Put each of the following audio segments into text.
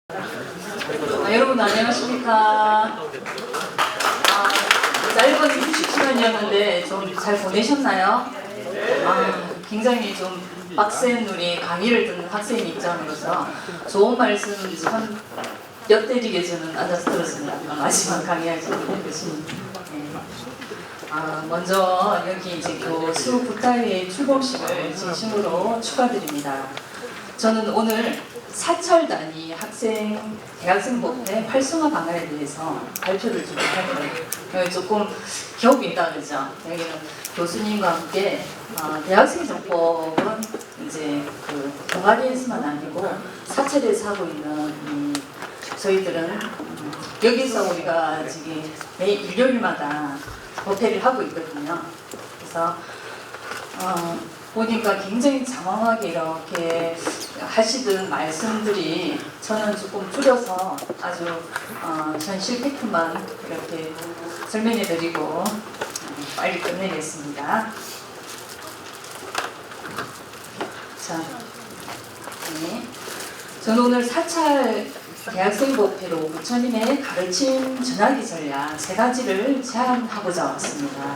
여러분 안녕하십니까. 짧은 휴식 시간이었는데 좀 잘 보내셨나요? 굉장히 좀 빡센 우리 강의를 듣는 학생 입장으로서 좋은 말씀 참 엿대리게 저는 앉아서 들었습니다. 마지막 강의하시는 교수님. 먼저 여기 이제 교수 부타의 출범식을 진심으로 축하드립니다. 저는 오늘 사찰단위 대학생법회 활성화 방안에 대해서 발표를 좀 할 거예요. 여기 조금 격이 있다 그러죠. 여기는 교수님과 함께 대학생정법은 이제 그 동아리에서만 아니고 사찰에서 하고 있는 저희들은 여기서 우리가 지금 매 일요일마다 법회를 하고 있거든요. 그래서 보니까 굉장히 장황하게 이렇게 하시던 말씀들이 저는 조금 줄여서 아주 현실 팩트만 이렇게 설명해 드리고 빨리 끝내겠습니다. 자, 네. 저는 오늘 사찰 대학생법회로 부처님의 가르침 전하기 전략 3가지를 제안하고자 왔습니다.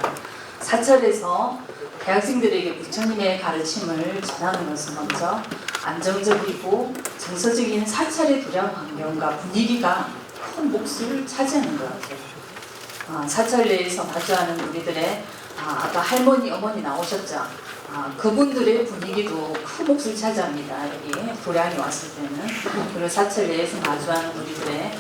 사찰에서 대학생들에게 부처님의 가르침을 전하는 것은 먼저 안정적이고 정서적인 사찰의 도량 환경과 분위기가 큰 몫을 차지하는 것 같아요. 사찰 내에서 마주하는 우리들의 아까 할머니, 어머니 나오셨죠? 그분들의 분위기도 큰 몫을 차지합니다. 여기 도량이 왔을 때는. 그리고 사찰 내에서 마주하는 우리들의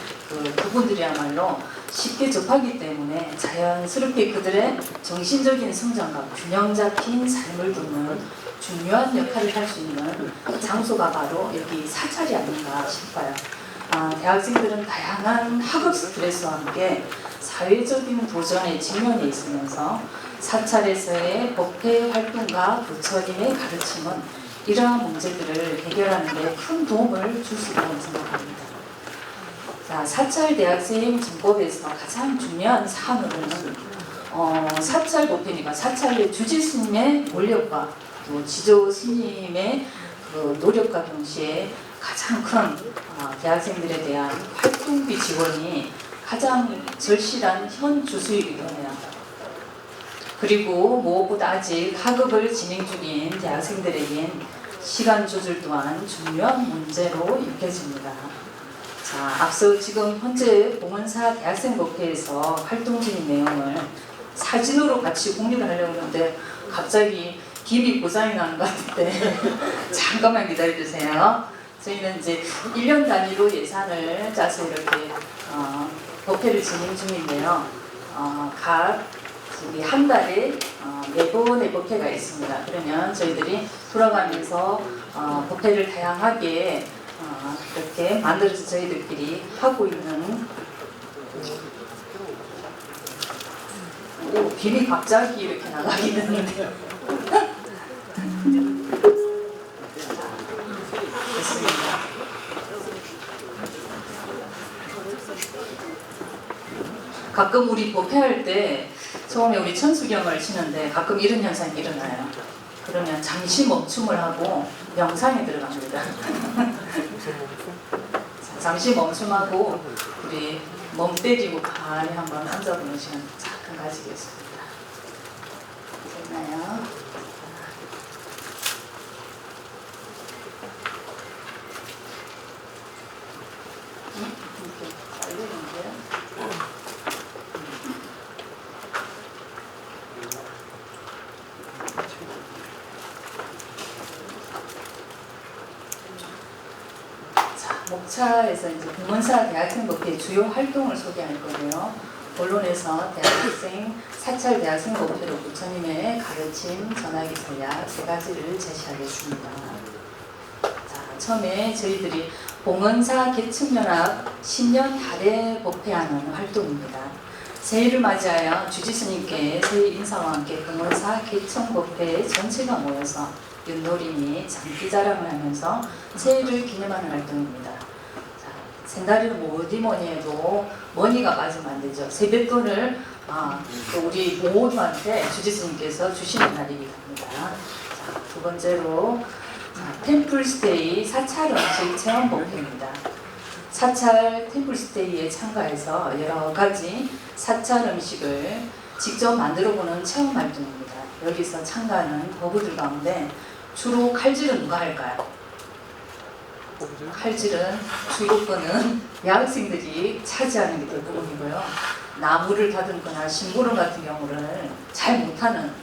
그분들이야말로 쉽게 접하기 때문에 자연스럽게 그들의 정신적인 성장과 균형 잡힌 삶을 돕는 중요한 역할을 할 수 있는 장소가 바로 여기 사찰이 아닌가 싶어요. 대학생들은 다양한 학업 스트레스와 함께 사회적인 도전에 직면해 있으면서 사찰에서의 법회 활동과 부처님의 가르침은 이러한 문제들을 해결하는 데 큰 도움을 줄 수 있다고 생각합니다. 사찰 대학생 정법에서 가장 중요한 사항으로는 사찰 법회니까 사찰의 주지 스님의 권력과 또 지조 스님의 그 노력과 동시에 가장 큰 대학생들에 대한 활동비 지원이 가장 절실한 현 주수이기도 해요. 그리고 무엇보다 아직 학업을 진행 중인 대학생들에겐 시간 조절 또한 중요한 문제로 여겨집니다. 자, 앞서 지금 현재 봉은사 대학생법회에서 활동 중인 내용을 사진으로 같이 공유를 하려고 하는데 갑자기 김이 고장이 나는 것 같은데 잠깐만 기다려주세요. 저희는 이제 1년 단위로 예산을 짜서 이렇게 법회를 진행 중인데요. 각 한 달에 4번의 법회가 있습니다. 그러면 저희들이 돌아가면서 법회를 다양하게 이렇게 만들어서 저희들끼리 하고 있는 김이 갑자기 이렇게 나가게 됐는데요. 됐습니다. 가끔 우리 법회할 때 처음에 우리 천수경을 치는데 가끔 이런 현상이 일어나요. 그러면 잠시 멈춤을 하고 명상에 들어갑니다. 잠시 멈춤하고 우리 멍 때리고 가만히 한번 앉아보는 시간 잠깐 가지겠습니다. 됐나요? 이렇게 잘 되는데요? 목차에서 이제 봉은사 대학생법회 주요 활동을 소개할 거고요. 본론에서 대학생 사찰 대학생법회로 부처님의 가르침 전하기 전략 3가지를 제시하겠습니다. 자, 처음에 저희들이 봉은사 계층연합 신년 달에 법회하는 활동입니다. 새해를 맞이하여 주지스님께 새해 인사와 함께 봉은사 계층법회 전체가 모여서 윷놀이 및 장기자랑을 하면서 새해를 기념하는 활동입니다. 생다리는 뭐니 해도 머니가 빠지면 안 되죠. 세뱃돈을 우리 모두한테 주지스님께서 주시는 날이기도 합니다. 자, 2번째로 템플스테이 사찰 음식 체험 법회입니다. 사찰 템플스테이에 참가해서 여러 가지 사찰 음식을 직접 만들어보는 체험 활동입니다. 여기서 참가하는 거부들 가운데 주로 칼질은 누가 할까요? 칼질은 주로권은 여학생들이 차지하는 게 대부분이고요. 나무를 다듬거나 심부름 같은 경우를 잘 못하는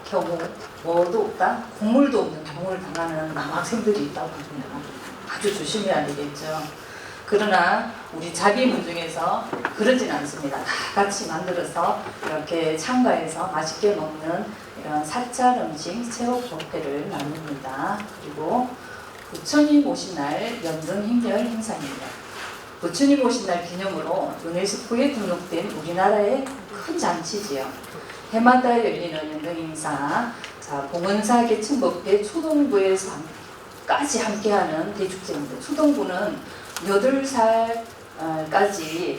경우 뭐도 없다? 국물도 없는 경우를 당하는 남학생들이 있다고 합니다. 아주 조심해야 되겠죠. 그러나 우리 자비문 중에서 그러진 않습니다. 다 같이 만들어서 이렇게 참가해서 맛있게 먹는 이런 사찰 음식 체육 뷔페를 나눕니다. 그리고 부처님 오신 날 연등행렬 행사입니다. 부처님 오신 날 기념으로 유네스코에 등록된 우리나라의 큰 잔치지요. 해마다 열리는 연등 행사, 자, 봉은사 계층법회 초동부에서까지 함께하는 대축제입니다. 초동부는 8살까지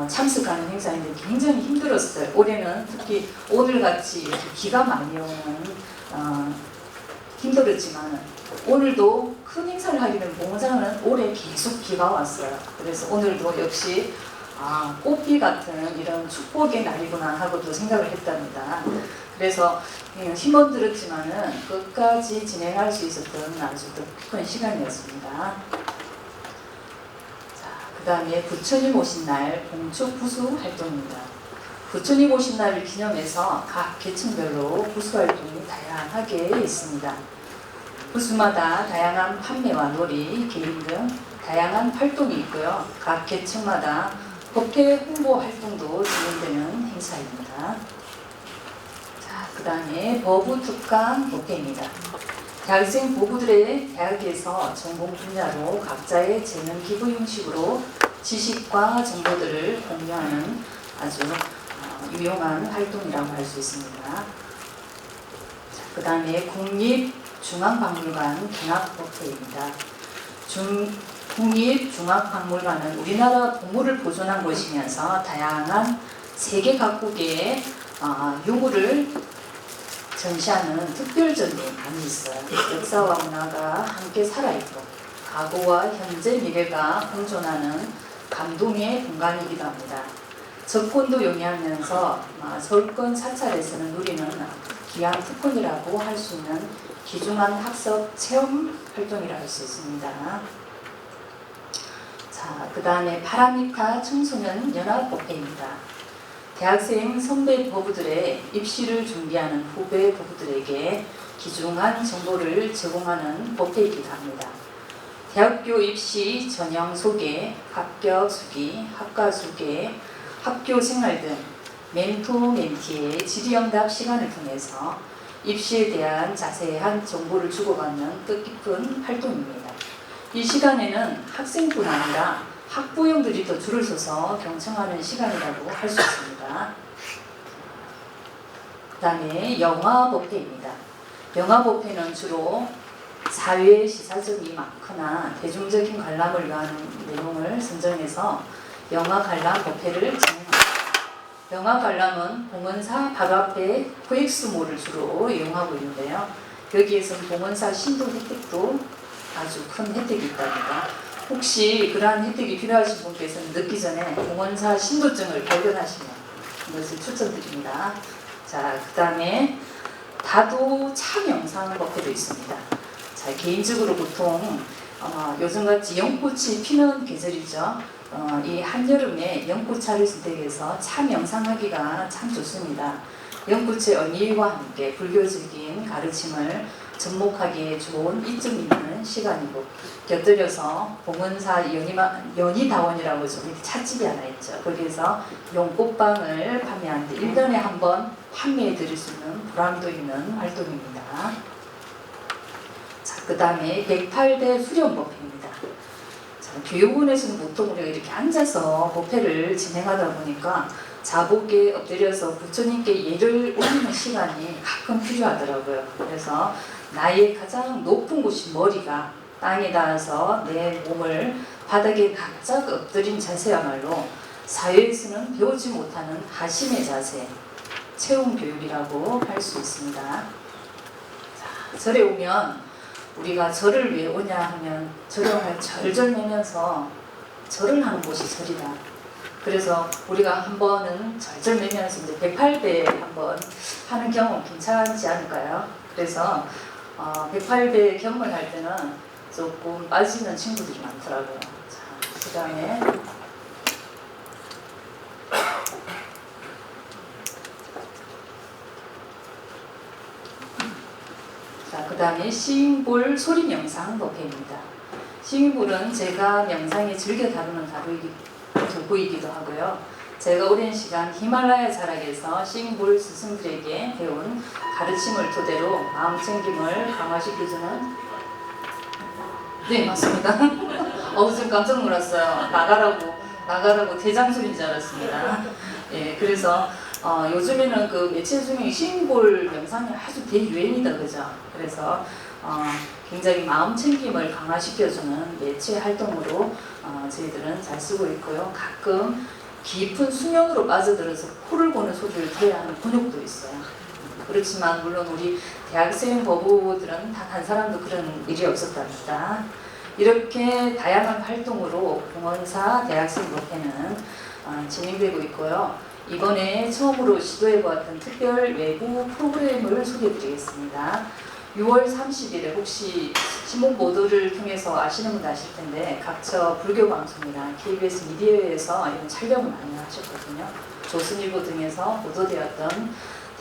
참석하는 행사인데 굉장히 힘들었어요. 올해는 특히 오늘같이 비가 많이 오는 힘들었지만 오늘도 큰 행사를 하기는 봉은사는 올해 계속 비가 왔어요. 그래서 오늘도 역시 꽃비 같은 이런 축복의 날이구나 하고도 생각을 했답니다. 그래서 힘은 들었지만은 끝까지 진행할 수 있었던 아주 뜻깊은 시간이었습니다. 그 다음에 부처님 오신 날 봉축 부수 활동입니다. 부처님 오신 날을 기념해서 각 계층별로 부수 활동이 다양하게 있습니다. 부수마다 다양한 판매와 놀이, 게임 등 다양한 활동이 있고요. 각 계층마다 법회 홍보 활동도 진행되는 행사입니다. 자, 그 다음에 법우 특강 법회입니다. 대학생 보부들의 대학에서 전공 분야로 각자의 재능 기부 형식으로 지식과 정보들을 공유하는 아주 유용한 활동이라고 할 수 있습니다. 그 다음에 국립중앙박물관 개학법회입니다. 국립중앙박물관은 우리나라 보물을 보존한 곳이면서 다양한 세계 각국의 유물을 전시하는 특별전이 많이 있어요. 역사와 문화가 함께 살아있고 과거와 현재 미래가 공존하는 감동의 공간이기도 합니다. 접근도 용이하면서 서울권 사찰에서는 누리는 귀한 특권이라고 할 수 있는 귀중한 학습 체험 활동이라 할 수 있습니다. 자, 그 다음에 파라미타 청소년 연합법회입니다. 대학생 선배 부부들의 입시를 준비하는 후배 부부들에게 귀중한 정보를 제공하는 법회이기도 합니다. 대학교 입시 전형 소개, 합격 수기, 학과 소개, 학교 생활 등 멘토 멘티의 질의응답 시간을 통해서 입시에 대한 자세한 정보를 주고받는 뜻깊은 활동입니다. 이 시간에는 학생뿐 아니라 학부형들이 더 줄을 서서 경청하는 시간이라고 할 수 있습니다. 그 다음에 영화법회입니다. 영화법회는 주로 사회 시사점이 많거나 대중적인 관람을 위한 내용을 선정해서 영화 관람 법회를 진행합니다. 영화 관람은 봉은사 바로 앞에 코엑스몰을 주로 이용하고 있는데요. 여기에서는 봉은사 신도 혜택도 아주 큰 혜택이 있답니다. 혹시 그러한 혜택이 필요하신 분께서는 늦기 전에 봉은사 신도증을 발견하시면 이것을 추천드립니다. 자, 그 다음에 다도 참영상 법회도 있습니다. 자, 개인적으로 보통 요즘같이 연꽃이 피는 계절이죠. 이 한여름에 연꽃차를 선택해서 참영상하기가 참 좋습니다. 연꽃의 의미와 함께 불교적인 가르침을 접목하기에 좋은 이점 있는 시간이고 곁들여서 봉은사 연희다원이라고 좀 찻집이 하나 있죠. 거기에서 연꽃빵을 판매하는데 1년에 한 번 판매해 드릴 수 있는 보람도 있는 활동입니다. 자, 그 다음에 108대 수련법회입니다. 자, 교육원에서는 보통 우리가 이렇게 앉아서 법회를 진행하다 보니까 자복에 엎드려서 부처님께 예를 올리는 시간이 가끔 필요하더라고요. 그래서 나의 가장 높은 곳이 머리가 땅에 닿아서 내 몸을 바닥에 납작 엎드린 자세야말로 사회에서는 배우지 못하는 하심의 자세, 체험 교육이라고 할 수 있습니다. 자, 절에 오면 우리가 절을 왜 오냐 하면 절을 절절매면서 절을 하는 곳이 절이다. 그래서 우리가 한 번은 절절매면서 이제 108배 한번 하는 경험 괜찮지 않을까요? 그래서 108배 경험을 할 때는 조금 빠지는 친구들이 많더라고요. 자, 그 다음에 그 다음에 싱볼 소리 명상 법회입니다. 싱볼은 제가 명상에 즐겨 다루는 도구이기도 하고요. 제가 오랜 시간 히말라야 자락에서 싱볼 스승들에게 배운 가르침을 토대로 마음 챙김을 강화시켜주는 네 맞습니다. 좀 깜짝 놀랐어요. 나가라고 대장술인 줄 알았습니다. 예, 그래서 요즘에는 그 매체 중에 싱볼 명상이 아주 대유행이다, 그죠? 그래서 굉장히 마음 챙김을 강화시켜주는 매체 활동으로 저희들은 잘 쓰고 있고요. 가끔 깊은 수면으로 빠져들어서 코를 고는 소리를 들어야 하는 곤욕도 있어요. 그렇지만 물론 우리 대학생 법우들은 단 한 사람도 그런 일이 없었답니다. 이렇게 다양한 활동으로 봉헌사 대학생 법회는 진행되고 있고요. 이번에 처음으로 시도해보았던 특별 외부 프로그램을 소개해드리겠습니다. 6월 30일에 혹시 신문 보도를 통해서 아시는 분도 아실 텐데 각처 불교 방송이나 KBS 미디어에서 이런 촬영을 많이 하셨거든요. 조선일보 등에서 보도되었던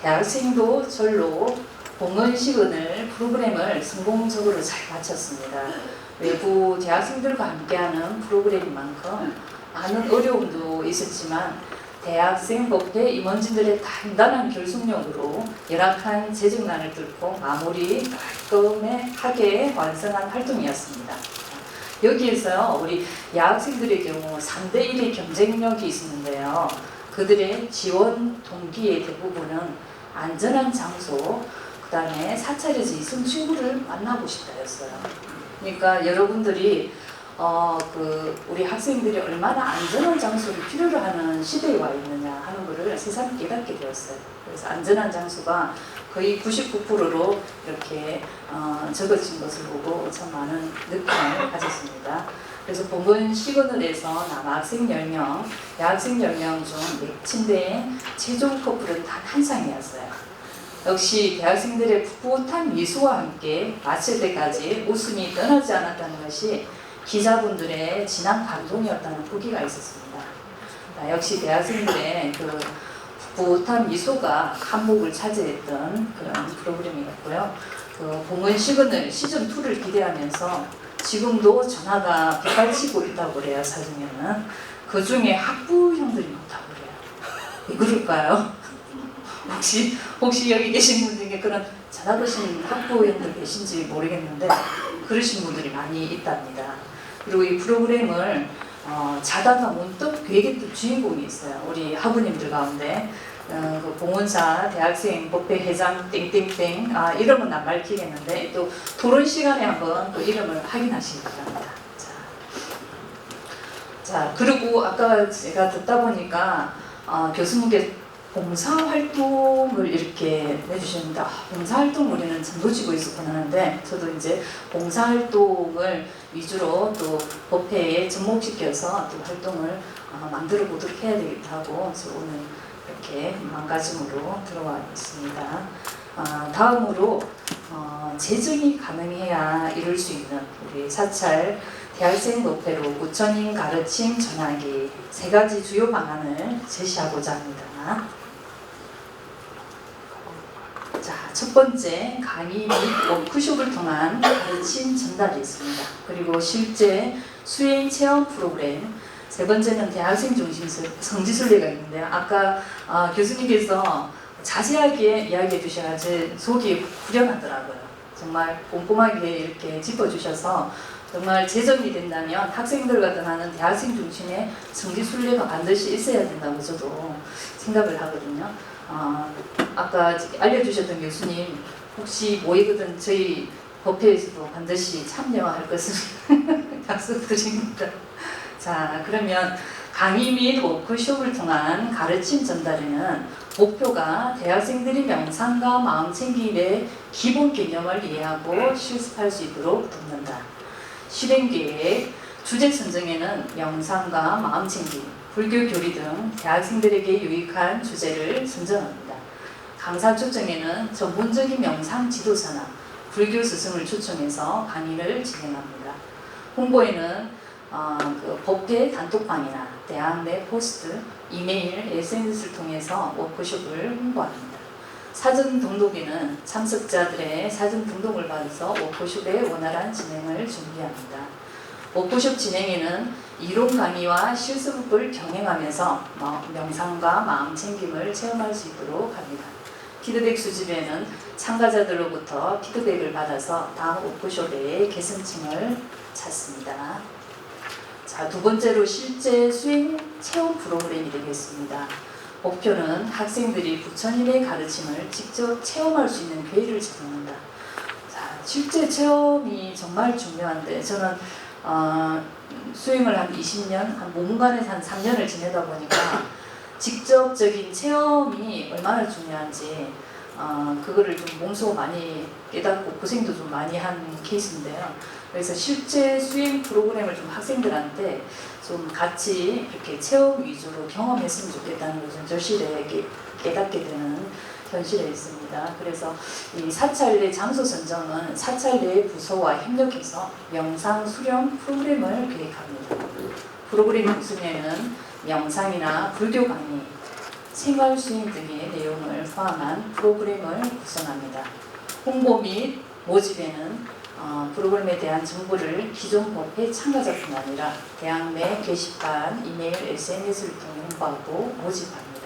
대학생도 절로 봉헌식은을 프로그램을 성공적으로 잘 마쳤습니다. 외부 대학생들과 함께하는 프로그램인 만큼 많은 어려움도 있었지만 대학생 법회 임원진들의 단단한 결속력으로 열악한 재정난을 뚫고 마무리 깔끔하게 완성한 활동이었습니다. 여기에서 우리 여학생들의 경우 3대1의 경쟁력이 있었는데요. 그들의 지원 동기의 대부분은 안전한 장소, 그 다음에 사찰에서 이성 친구를 만나고 싶다였어요. 그러니까 여러분들이 우리 학생들이 얼마나 안전한 장소를 필요로 하는 시대에 와 있느냐 하는 것을 새삼 깨닫게 되었어요. 그래서 안전한 장소가 거의 99%로 이렇게 적어진 것을 보고 참 많은 느낌을 가졌습니다. 그래서 봉헌 시그널에서 남학생 10명, 여학생 10명 중 침대에 최종 커플은 단 한 쌍이었어요. 역시 대학생들의 풋풋한 미소와 함께 마칠 때까지 웃음이 떠나지 않았다는 것이 기자분들의 진한 감동이었다는 후기가 있었습니다. 역시 대학생들의 그 풋풋한 미소가 한몫을 차지했던 그런 프로그램이었고요. 그 봉헌 시그널 시즌2를 기대하면서 지금도 전화가 빗발치고 있다고 그래요. 사중에는. 그 중에 학부형들이 많다고 그래요. 왜 그럴까요? 혹시 여기 계신 분 중에 그런 전화 거신 학부형들 계신지 모르겠는데 그러신 분들이 많이 있답니다. 그리고 이 프로그램을 자다가 문득 계획했던 주인공이 있어요. 우리 학부님들 가운데 그 봉헌사 대학생 법회 회장 땡땡땡 이름은 안 밝히겠는데 또 토론 시간에 한번 그 이름을 확인하시기 바랍니다. 자 그리고 아까 제가 듣다 보니까 교수님께 봉사활동을 이렇게 내주셨는데 봉사활동 우리는 전도지구에 있었구나 하는데 저도 이제 봉사활동을 위주로 또 법회에 접목시켜서 또 활동을 만들어 보도록 해야 되겠다 하고 오늘 이렇게 마음가짐으로 들어와 있습니다. 다음으로 재정이 가능해야 이룰 수 있는 우리 사찰 대학생 법회로 부처님 가르침 전하기 3가지 주요 방안을 제시하고자 합니다. 자, 첫 번째 강의 및 워크숍을 통한 가르침 전달이 있습니다. 그리고 실제 수행 체험 프로그램, 세 번째는 대학생 중심 성지순례가 있는데요. 아까 교수님께서 자세하게 이야기해 주셔서 제 속이 후련하더라고요. 정말 꼼꼼하게 이렇게 짚어주셔서 정말 제정이 된다면 학생들과 떠나는 대학생 중심의 성지순례가 반드시 있어야 된다고 저도 생각을 하거든요. 아까 알려주셨던 교수님 혹시 모이거든 저희 법회에서도 반드시 참여할 것을 약속드립니다. 자 그러면 강의 및 워크숍을 통한 가르침 전달에는 목표가 대학생들이 명상과 마음챙김의 기본 개념을 이해하고 실습할 수 있도록 돕는다. 실행계획, 주제 선정에는 명상과 마음챙김, 불교 교리 등 대학생들에게 유익한 주제를 선정합니다. 강사 초청에는 전문적인 명상 지도사나 불교 스승을 초청해서 강의를 진행합니다. 홍보에는 법회 단톡방이나 대학 내 포스트, 이메일, SNS를 통해서 워크숍을 홍보합니다. 사전 등록에는 참석자들의 사전 등록을 받아서 워크숍의 원활한 진행을 준비합니다. 워크숍 진행에는 이론 강의와 실습을 병행하면서 명상과 마음챙김을 체험할 수 있도록 합니다. 피드백 수집에는 참가자들로부터 피드백을 받아서 다음 워크숍의 개선층을 찾습니다. 자, 두 번째로 실제 수행 체험 프로그램이 되겠습니다. 목표는 학생들이 부처님의 가르침을 직접 체험할 수 있는 기회를 제공한다. 자, 실제 체험이 정말 중요한데 저는 수행을 한 20년, 한 모문관에서 한 3년을 지내다 보니까 직접적인 체험이 얼마나 중요한지 그거를 좀 몸소 많이 깨닫고 고생도 좀 많이 한 케이스인데요. 그래서 실제 수행 프로그램을 좀 학생들한테 좀 같이 이렇게 체험 위주로 경험했으면 좋겠다는 것을 좀 절실하게 깨닫게 되는 현실에 있습니다. 그래서 이 사찰 내 장소 선정은 사찰 내 부서와 협력해서 명상 수련 프로그램을 계획합니다. 프로그램 구성에는 명상이나 불교 강의, 생활 수행 등의 내용을 포함한 프로그램을 구성합니다. 홍보 및 모집에는 프로그램에 대한 정보를 기존 법회 참가자뿐 아니라 대학 내 게시판, 이메일, SNS를 통해 홍보하고 모집합니다.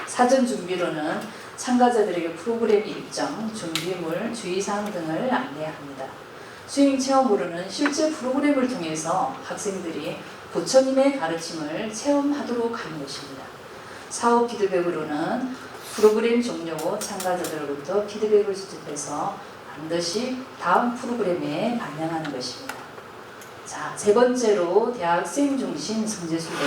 사전 준비로는 참가자들에게 프로그램 일정, 준비물, 주의사항 등을 안내합니다. 수행 체험으로는 실제 프로그램을 통해서 학생들이 부처님의 가르침을 체험하도록 하는 것입니다. 사후 피드백으로는 프로그램 종료 후 참가자들로부터 피드백을 수집해서 반드시 다음 프로그램에 반영하는 것입니다. 자, 세 번째로 대학생 중심 성지순례,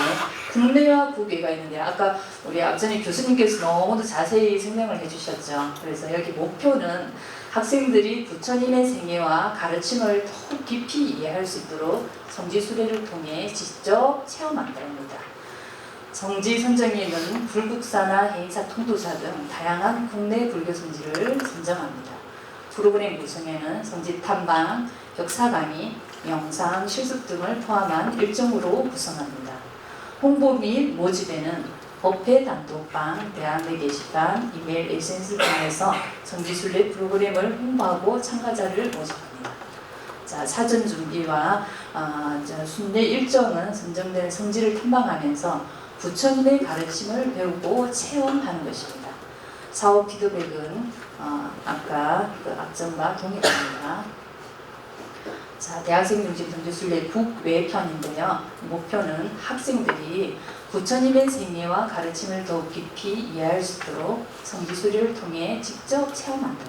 국내와 국외가 있는데 아까 우리 앞전에 교수님께서 너무도 자세히 설명을 해주셨죠. 그래서 여기 목표는 학생들이 부처님의 생애와 가르침을 더 깊이 이해할 수 있도록 성지순례를 통해 직접 체험한다입니다. 성지 선정에는 불국사나 해인사, 통도사 등 다양한 국내 불교 성지를 선정합니다. 프로그램 구성에는 성지 탐방, 역사 강의, 명상, 실습 등을 포함한 일정으로 구성합니다. 홍보 및 모집에는 법회 단톡방, 대학 내 게시판, 이메일, SNS 등에서 성지순례 프로그램을 홍보하고 참가자를 모집합니다. 자, 사전 준비와 순례 일정은 선정된 성지를 탐방하면서 부처님의 가르침을 배우고 체험하는 것입니다. 사후 피드백은 아까 앞전과 동일합니다. 자, 대학생 중심 성지순례 국외편인데요. 목표는 학생들이 부처님의 생애와 가르침을 더욱 깊이 이해할 수 있도록 성지순례를 통해 직접 체험한다.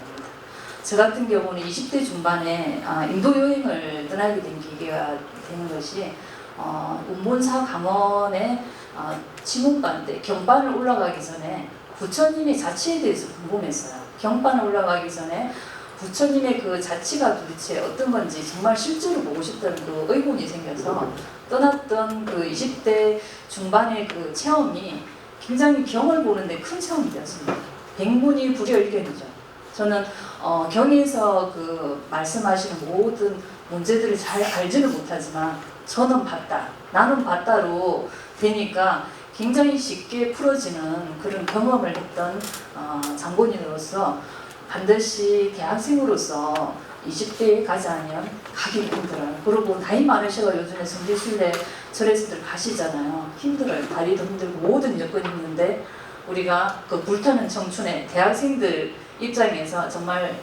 저 같은 경우는 20대 중반에 인도 여행을 떠나게 된 계기가 되는 것이 운본사 강원의 지문반대 경반을 올라가기 전에 부처님의 자치에 대해서 궁금했어요. 경반을 올라가기 전에 부처님의 그 자치가 도대체 어떤 건지 정말 실제로 보고 싶다는 그 의문이 생겨서 떠났던 그 20대 중반의 그 체험이 굉장히 경을 보는데 큰 체험이 되었습니다. 백문이 불여일견이죠. 저는 경에서 그 말씀하시는 모든 문제들을 잘 알지는 못하지만 저는 봤다, 나는 봤다로 되니까 굉장히 쉽게 풀어지는 그런 경험을 했던 장본인으로서 반드시 대학생으로서 20대에 가지 않으면 가기 힘들어요. 그리고 나이 많으셔가 요즘에 성지순례 절에서들 가시잖아요. 힘들어요. 다리도 힘들고 모든 여건이 있는데 우리가 그 불타는 청춘에 대학생들 입장에서 정말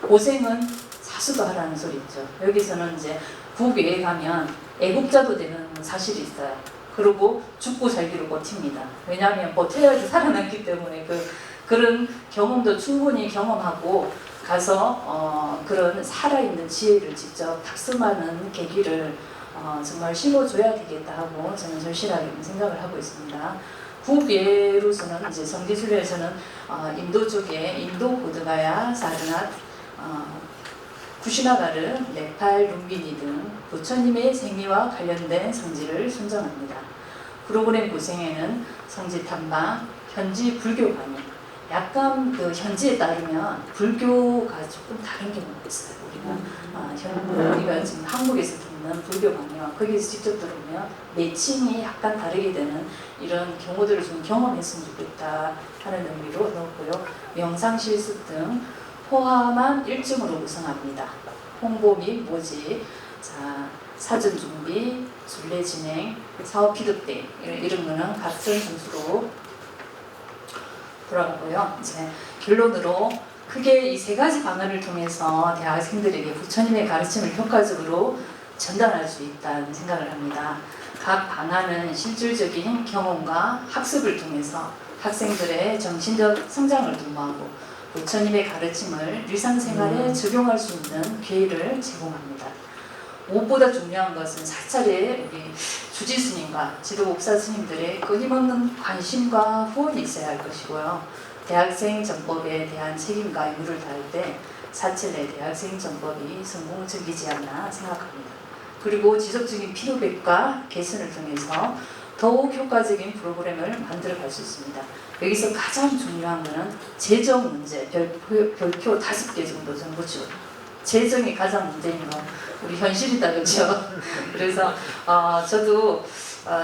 고생은 사수도 하라는 소리 있죠. 여기서는 이제 국외에 가면 애국자도 되는 사실이 있어요. 그리고 죽고 살기로 버팁니다. 왜냐하면 버텨야지 살아남기 때문에 그런 경험도 충분히 경험하고 가서 그런 살아있는 지혜를 직접 탑승하는 계기를 정말 심어줘야 되겠다 하고 저는 절실하게 생각을 하고 있습니다. 국외로서는 이제 성지순례에서는 인도 쪽에 인도 보드가야 사르낫 쿠시나가르, 네팔, 룸비니 등 부처님의 생애와 관련된 성지를 선정합니다. 프로그램 구성에는 성지 탐방, 현지 불교 강의, 약간 그 현지에 따르면 불교가 조금 다른 경우가 있어요. 우리가 지금 한국에서 듣는 불교 강의와 거기서 직접 들으면 매칭이 약간 다르게 되는 이런 경우들을 좀 경험했으면 좋겠다 하는 의미로 넣었고요. 명상 실습 등 포함한 일정으로 구성합니다. 홍보 및 모집, 사전 준비, 순례 진행, 사업 피드백 이런 거는 같은 점수로 돌아가고요. 이제 결론으로 크게 이 세 가지 방안을 통해서 대학생들에게 부처님의 가르침을 효과적으로 전달할 수 있다는 생각을 합니다. 각 방안은 실질적인 경험과 학습을 통해서 학생들의 정신적 성장을 도모하고 부처님의 가르침을 일상생활에 적용할 수 있는 기회를 제공합니다. 무엇보다 중요한 것은 사찰에 우리 주지스님과 지도목사 스님들의 끊임없는 관심과 후원이 있어야 할 것이고요. 대학생 전법에 대한 책임과 의무를 다할 때 사찰 내 대학생 전법이 성공적이지 않나 생각합니다. 그리고 지속적인 피드백과 개선을 통해서 더욱 효과적인 프로그램을 만들어갈 수 있습니다. 여기서 가장 중요한 것은 재정 문제, 별표 5개 정도 정부지원. 재정이 가장 문제인 건 우리 현실이다, 그렇죠? 그래서 저도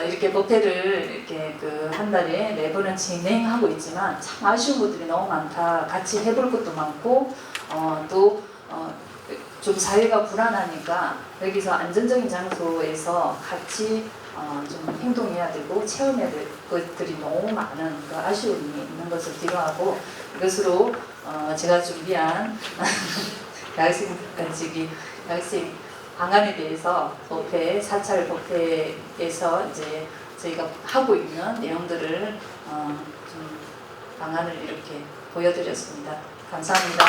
이렇게 법회를 이렇게 한 달에 4번은 진행하고 있지만 참 아쉬운 것들이 너무 많다. 같이 해볼 것도 많고 또 좀 사회가 불안하니까 여기서 안전적인 장소에서 같이 좀 행동해야 되고 체험해야 될 것들이 너무 많은 그 아쉬움이 있는 것을 뒤로하고 이것으로 제가 준비한 대학생 방안에 대해서 법회, 사찰 법회에서 이제 저희가 하고 있는 내용들을 좀 방안을 이렇게 보여드렸습니다. 감사합니다.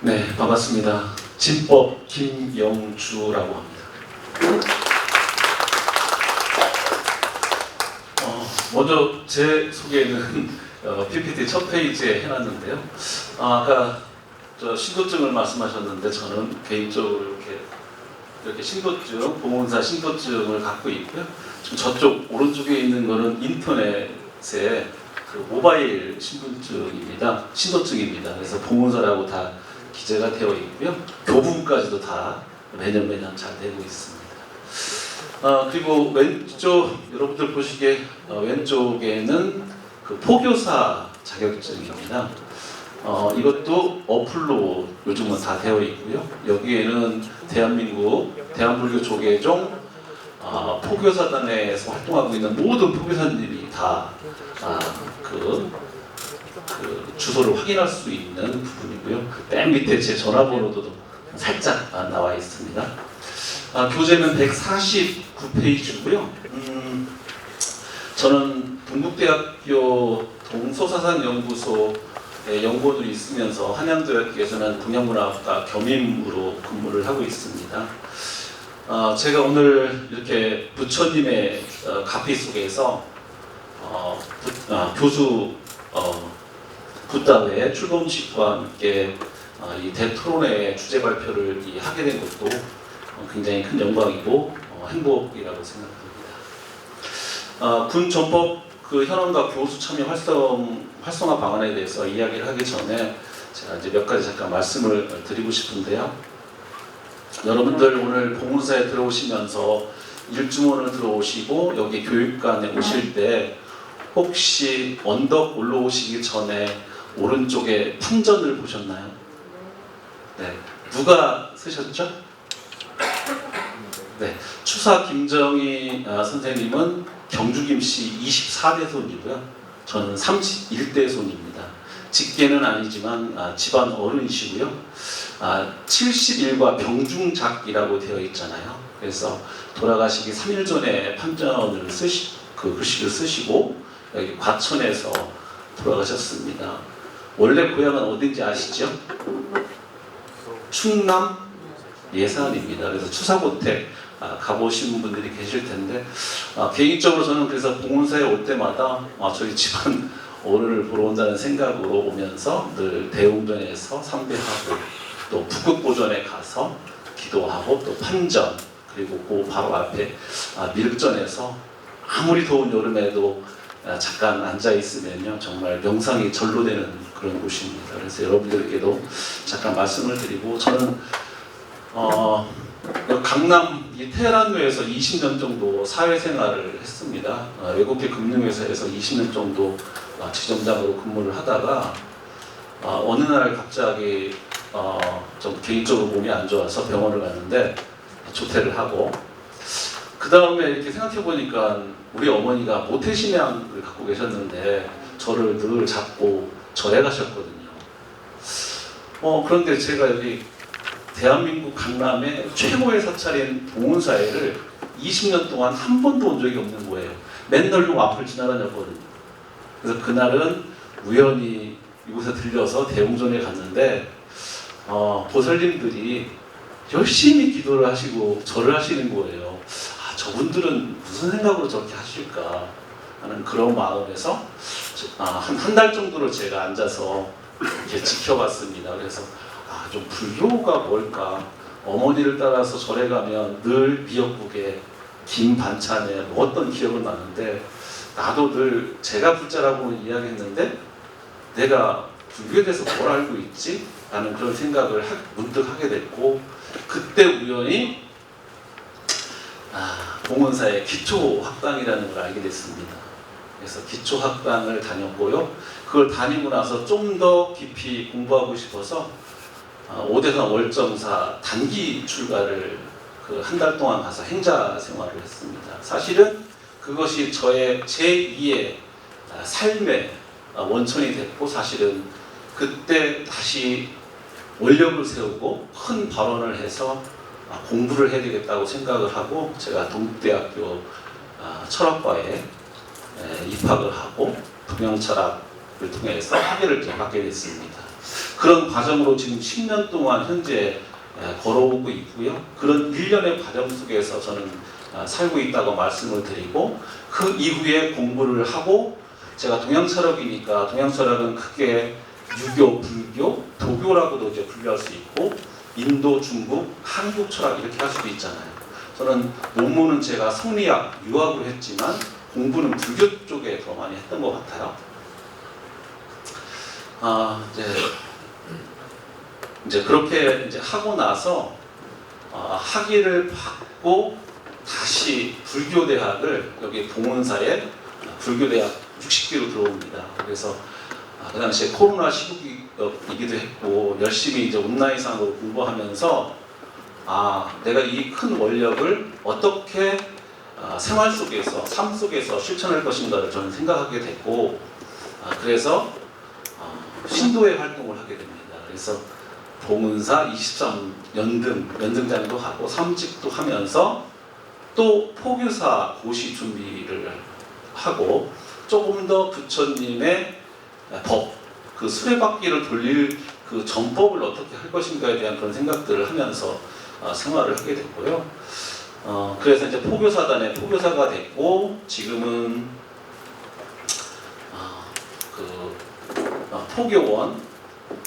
네, 반갑습니다. 진법 김영주라고 합니다. 먼저 제 소개는 PPT 첫 페이지에 해놨는데요. 아까 신도증을 말씀하셨는데 저는 개인적으로 이렇게 신도증, 보험사 신도증을 갖고 있고요. 지금 저쪽 오른쪽에 있는 거는 인터넷에 모바일 신도증입니다. 그래서 보험사라고 다 기재가 되어 있고요. 교부까지도 다 매년 잘 되고 있습니다. 그리고 왼쪽 여러분들 보시기에 왼쪽에는 그 포교사 자격증입니다. 이것도 어플로 요즘은 다 되어 있고요. 여기에는 대한민국 대한불교조계종 포교사단에서 활동하고 있는 모든 포교사님이 다 주소를 확인할 수 있는 부분이고요. 맨 밑에 제 전화번호도 살짝 나와 있습니다. 교재는 149페이지고요. 저는 동국대학교 동서사상연구소에 연구원으로 있으면서 한양대학교에서는 동양문화학과 겸임으로 근무를 하고 있습니다. 제가 오늘 이렇게 부처님의 가피 속에서 교수 붓다회 출범식과 함께 이 대토론회 주제 발표를 하게 된 것도 굉장히 큰 영광이고 행복이라고 생각합니다. 군 전법 현황과 교수 참여 활성화 방안에 대해서 이야기를 하기 전에 제가 이제 몇 가지 잠깐 말씀을 드리고 싶은데요. 여러분들 오늘 봉은사에 들어오시면서 일중원을 들어오시고 여기 교육관에 오실 때 혹시 언덕 올라오시기 전에 오른쪽에 풍전을 보셨나요? 네, 누가 쓰셨죠? 네, 추사 김정희 선생님은 경주김씨 24대 손이고요. 저는 31대 손입니다. 직계는 아니지만 집안 어른이시고요. 70일과 병중작이라고 되어 있잖아요. 그래서 돌아가시기 3일 전에 판전을 그 글씨를 쓰시고 여기 과천에서 돌아가셨습니다. 원래 고향은 어딘지 아시죠? 충남 예산입니다. 그래서 추사고택 가보신 분들이 계실 텐데 개인적으로 저는 그래서 봉은사에 올 때마다 저희 집안 어른을 보러 온다는 생각으로 오면서 늘 대웅전에서 상배하고 또 북극보전에 가서 기도하고 또 판전 그리고 그 바로 앞에 밀전에서 아무리 더운 여름에도 잠깐 앉아 있으면요 정말 명상이 절로 되는 그런 곳입니다. 그래서 여러분들께도 잠깐 말씀을 드리고 저는 강남 이 테헤란로에서 20년 정도 사회생활을 했습니다. 외국계 금융회사에서 20년 정도 지점장으로 근무를 하다가 어느 날 갑자기 좀 개인적으로 몸이 안 좋아서 병원을 갔는데 조퇴를 하고 그 다음에 이렇게 생각해 보니까 우리 어머니가 모태신앙을 갖고 계셨는데 저를 늘 잡고 절에 가셨거든요. 그런데 제가 여기 대한민국 강남의 최고의 사찰인 봉은사회를 20년 동안 한 번도 온 적이 없는 거예요. 맨날 요 앞을 지나다녔거든요. 그래서 그날은 우연히 이곳에 들려서 대웅전에 갔는데 보살님들이 열심히 기도를 하시고 절을 하시는 거예요. 저분들은 무슨 생각으로 저렇게 하실까 하는 그런 마음에서 한 달 정도를 제가 앉아서 이렇게 지켜봤습니다. 그래서 좀 불교가 뭘까? 어머니를 따라서 절에 가면 늘 미역국에 김 반찬에 먹었던 기억은 나는데 나도 늘 제가 불자라고 이야기했는데 내가 불교에 대해서 뭘 알고 있지? 라는 그런 생각을 문득 하게 됐고 그때 우연히 봉은사의 기초학당이라는 걸 알게 됐습니다. 그래서 기초학당을 다녔고요. 그걸 다니고 나서 좀 더 깊이 공부하고 싶어서 오대산 월정사 단기 출가를 한 달 동안 가서 행자 생활을 했습니다. 사실은 그것이 저의 제2의 삶의 원천이 됐고 사실은 그때 다시 원력을 세우고 큰 발언을 해서 공부를 해야 되겠다고 생각을 하고 제가 동국대학교 철학과에 입학을 하고 동양철학을 통해서 학위를 받게 됐습니다. 그런 과정으로 지금 10년 동안 현재 걸어오고 있고요. 그런 일련의 과정 속에서 저는 살고 있다고 말씀을 드리고 그 이후에 공부를 하고 제가 동양철학이니까 동양철학은 크게 유교, 불교, 도교라고도 이제 분류할 수 있고 인도, 중국, 한국 철학 이렇게 할 수도 있잖아요. 저는 논문은 제가 성리학, 유학을 했지만 공부는 불교 쪽에 더 많이 했던 것 같아요. 이제 그렇게 이제 하고 나서 학위를 받고 다시 불교대학을 여기 봉은사에 불교대학 60기로 들어옵니다. 그래서 그 당시에 코로나 시국이기도 했고 열심히 이제 온라인상으로 공부하면서 내가 이 큰 원력을 어떻게 생활 속에서 삶 속에서 실천할 것인가를 저는 생각하게 됐고 그래서 신도의 활동을 하게 됩니다. 그래서 봉은사 23연등장도 하고 삼직도 하면서 또 포교사 고시 준비를 하고 조금 더 부처님의 법, 그 수레바퀴를 돌릴 그 전법을 어떻게 할 것인가에 대한 그런 생각들을 하면서 생활을 하게 됐고요. 그래서 이제 포교사단의 포교사가 됐고 지금은 포교원,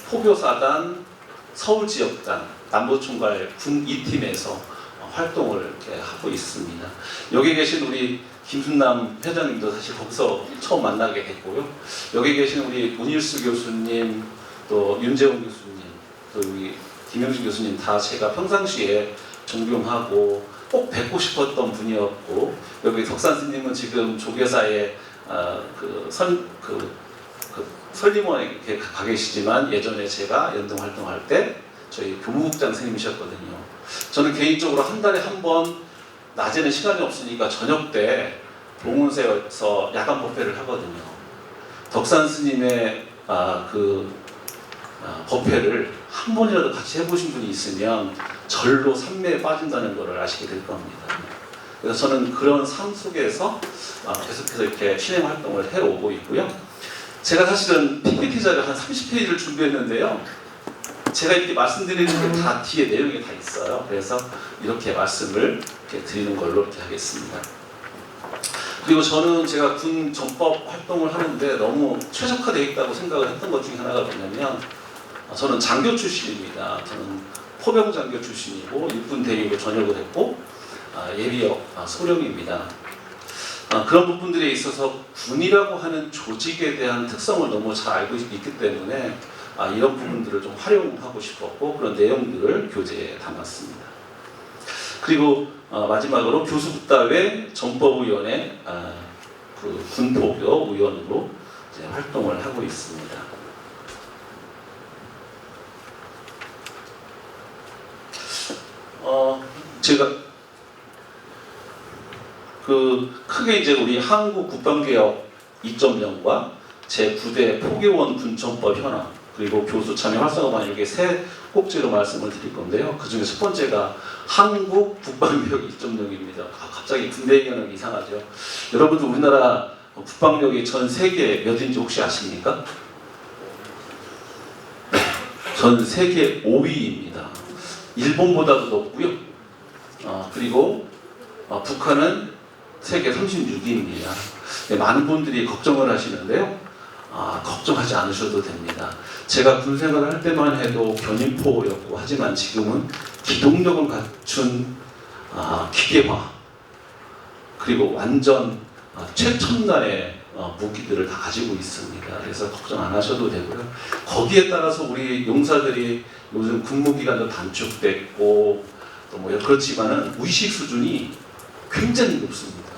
포교사단, 서울지역단, 남부총괄 군 2팀에서 활동을 이렇게 하고 있습니다. 여기 계신 우리 김순남 회장님도 사실 거기서 처음 만나게 됐고요. 여기 계신 우리 문일수 교수님, 또 윤재훈 교수님, 또 우리 김영준 교수님 다 제가 평상시에 존경하고 꼭 뵙고 싶었던 분이었고 여기 덕산 스님은 지금 조계사의 설림원에 이렇게 가 계시지만 예전에 제가 연등 활동할 때 저희 교무국장 스님이셨거든요. 저는 개인적으로 한 달에 한 번 낮에는 시간이 없으니까 저녁 때 봉은사에서 야간 법회를 하거든요. 덕산 스님의 법회를 한 번이라도 같이 해보신 분이 있으면 절로 삼매에 빠진다는 것을 아시게 될 겁니다. 그래서 저는 그런 삶 속에서 계속해서 이렇게 신행 활동을 해오고 있고요. 제가 사실은 PPT 자료 한 30페이지를 준비했는데요. 제가 이렇게 말씀드리는 게 다 뒤에 내용이 다 있어요. 그래서 이렇게 말씀을 이렇게 드리는 걸로 이렇게 하겠습니다. 그리고 저는 제가 군 전법 활동을 하는데 너무 최적화되어 있다고 생각을 했던 것 중에 하나가 뭐냐면, 저는 장교 출신입니다. 저는 포병 장교 출신이고 육군 대위로 전역을 했고 예비역 소령입니다. 그런 부분들에 있어서 군이라고 하는 조직에 대한 특성을 너무 잘 알고 있기 때문에 이런 부분들을 좀 활용하고 싶었고 그런 내용들을 교재에 담았습니다. 그리고 마지막으로 교수북다회 전법위원회 그 군포교 위원으로 이제 활동을 하고 있습니다. 제가 크게 이제 우리 한국 국방개혁 2.0과 제9대 포교원 군청법 현황 그리고 교수 참여 활성화반 이렇게 세 꼭지로 말씀을 드릴 건데요. 그 중에 첫 번째가 한국 국방개혁 2.0입니다. 갑자기 군대 얘기하는 게 이상하죠. 여러분들 우리나라 국방력이 전 세계 몇인지 혹시 아십니까? 전 세계 5위입니다. 일본보다도 높고요. 그리고 북한은 세계 36위입니다. 많은 분들이 걱정을 하시는데요. 걱정하지 않으셔도 됩니다. 제가 군 생활을 할 때만 해도 견인포였고 하지만 지금은 기동력을 갖춘 기계화 그리고 완전 최첨단의 무기들을 다 가지고 있습니다. 그래서 걱정 안 하셔도 되고요. 거기에 따라서 우리 용사들이 요즘 군무기간도 단축됐고 또 뭐 그렇지만은 의식 수준이 굉장히 높습니다.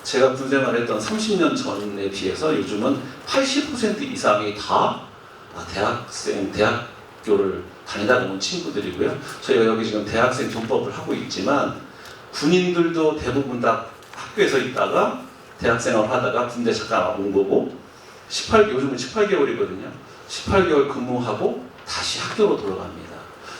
제가 군 생활했던 30년 전에 비해서 요즘은 80% 이상이 다 대학교를 다니다 온 친구들이고요. 저희가 여기 지금 대학생 전법을 하고 있지만 군인들도 대부분 다 학교에서 있다가 대학생활 하다가 군대 잠깐 온 거고 요즘은 18개월이거든요. 18개월 근무하고 다시 학교로 돌아갑니다.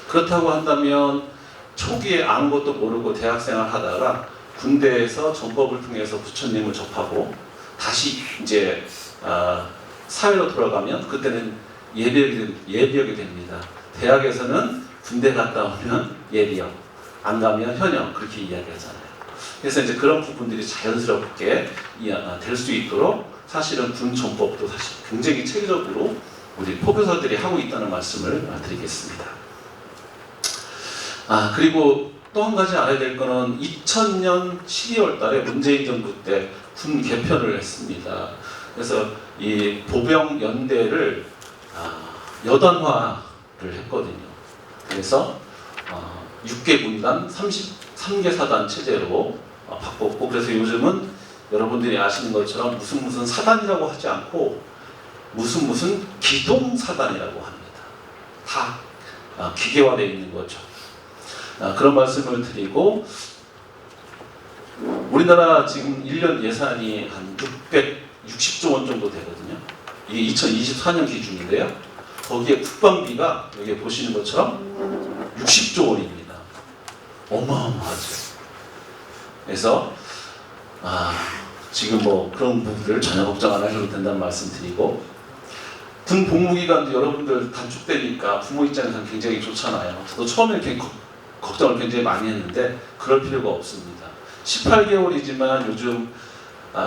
그렇다고 한다면 초기에 아무것도 모르고 대학생활 하다가 군대에서 전법을 통해서 부처님을 접하고 다시 이제 사회로 돌아가면 그때는 예비역이 됩니다. 대학에서는 군대 갔다 오면 예비역, 안 가면 현역 그렇게 이야기하잖아요. 그래서 이제 그런 부분들이 자연스럽게 될 수 있도록 사실은 군 전법도 사실 굉장히 체계적으로 우리 포교사들이 하고 있다는 말씀을 드리겠습니다. 그리고 또 한 가지 알아야 될 거는 2000년 12월 달에 문재인 정부 때 군 개편을 했습니다. 그래서 이 보병 연대를 여단화를 했거든요. 그래서 6개 군단 33개 사단 체제로 바꿨고 그래서 요즘은 여러분들이 아시는 것처럼 무슨 사단이라고 하지 않고 무슨 기동사단이라고 합니다. 다 기계화되어 있는 거죠. 그런 말씀을 드리고 우리나라 지금 1년 예산이 한 660조 원 정도 되거든요. 이게 2024년 기준인데요. 거기에 국방비가 여기 보시는 것처럼 60조 원입니다. 어마어마하죠. 그래서 지금 뭐 그런 부분들 전혀 걱정 안 하셔도 된다는 말씀 드리고 군 복무기간도 여러분들 단축되니까 부모 입장에서는 굉장히 좋잖아요. 저도 처음에 이렇게 걱정을 굉장히 많이 했는데 그럴 필요가 없습니다. 18개월이지만 요즘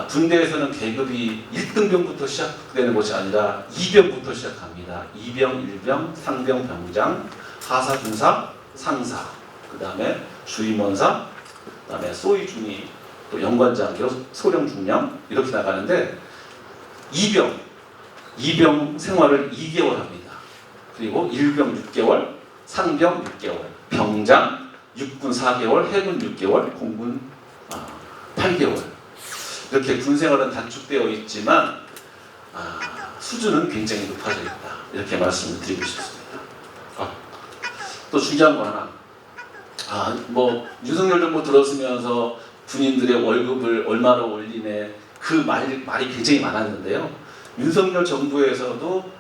군대에서는 계급이 1등병부터 시작되는 것이 아니라 2병부터 시작합니다. 2병, 1병, 상병, 병장, 하사, 중사, 상사, 그 다음에 주임원사, 그 다음에 소위 중위, 또 연관장교, 소령 중령 이렇게 나가는데 2병 생활을 2개월 합니다. 그리고 1병 6개월, 상병 6개월, 병장 6군 4개월, 해군 6개월, 공군 8개월 이렇게 군 생활은 단축되어 있지만 수준은 굉장히 높아져 있다. 이렇게 말씀을 드리고 싶습니다. 또 중요한 거 하나. 뭐 윤석열 정부 들어서면서 군인들의 월급을 얼마로 올리네 그 말이 굉장히 많았는데요. 윤석열 정부에서도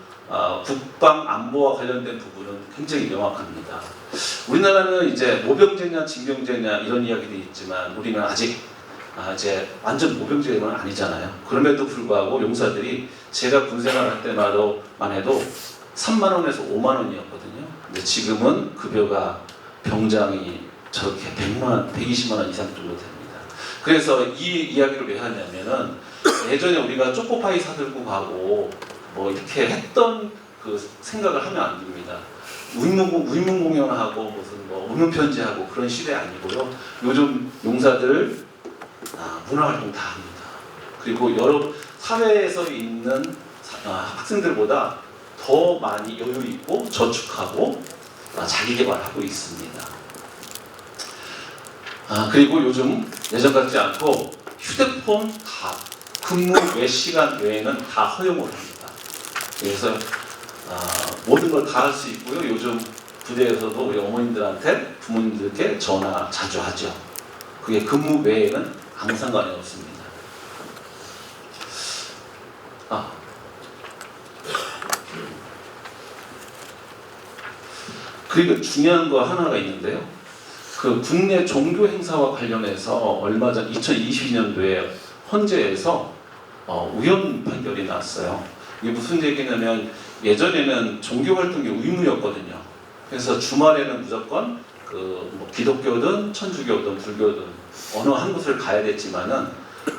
국방 안보와 관련된 부분은 굉장히 명확합니다. 우리나라는 이제 모병제냐 징병제냐 이런 이야기도 있지만 우리는 아직 이제 완전 모병제는 아니잖아요. 그럼에도 불구하고 용사들이 제가 군생활 할 때만 해도 3만 원에서 5만 원이었거든요. 근데 지금은 급여가 병장이 저렇게 100만 원, 120만 원 이상 정도 됩니다. 그래서 이 이야기를 왜 하냐면은 예전에 우리가 초코파이 사들고 가고 뭐 이렇게 했던 그 생각을 하면 안 됩니다. 의문 공연하고 무슨 뭐 의문 편지하고 그런 시대 아니고요. 요즘 용사들 문화활동 다 합니다. 그리고 여러 사회에서 있는 학생들보다 더 많이 여유 있고 저축하고 자기 개발하고 있습니다. 그리고 요즘 예전 같지 않고 휴대폰 다 근무 외 시간 외에는 다 허용을 합니다. 그래서 모든 걸 다 할 수 있고요. 요즘 부대에서도 우리 어머님들한테 부모님들께 전화 자주 하죠. 그게 근무 외에는 아무 상관이 없습니다. 그리고 중요한 거 하나가 있는데요. 그 국내 종교 행사와 관련해서 얼마 전 2022년도에 헌재에서 우연 판결이 났어요. 이게 무슨 얘기냐면 예전에는 종교 활동이 의무였거든요. 그래서 주말에는 무조건 뭐 기독교든 천주교든 불교든 어느 한 곳을 가야 됐지만은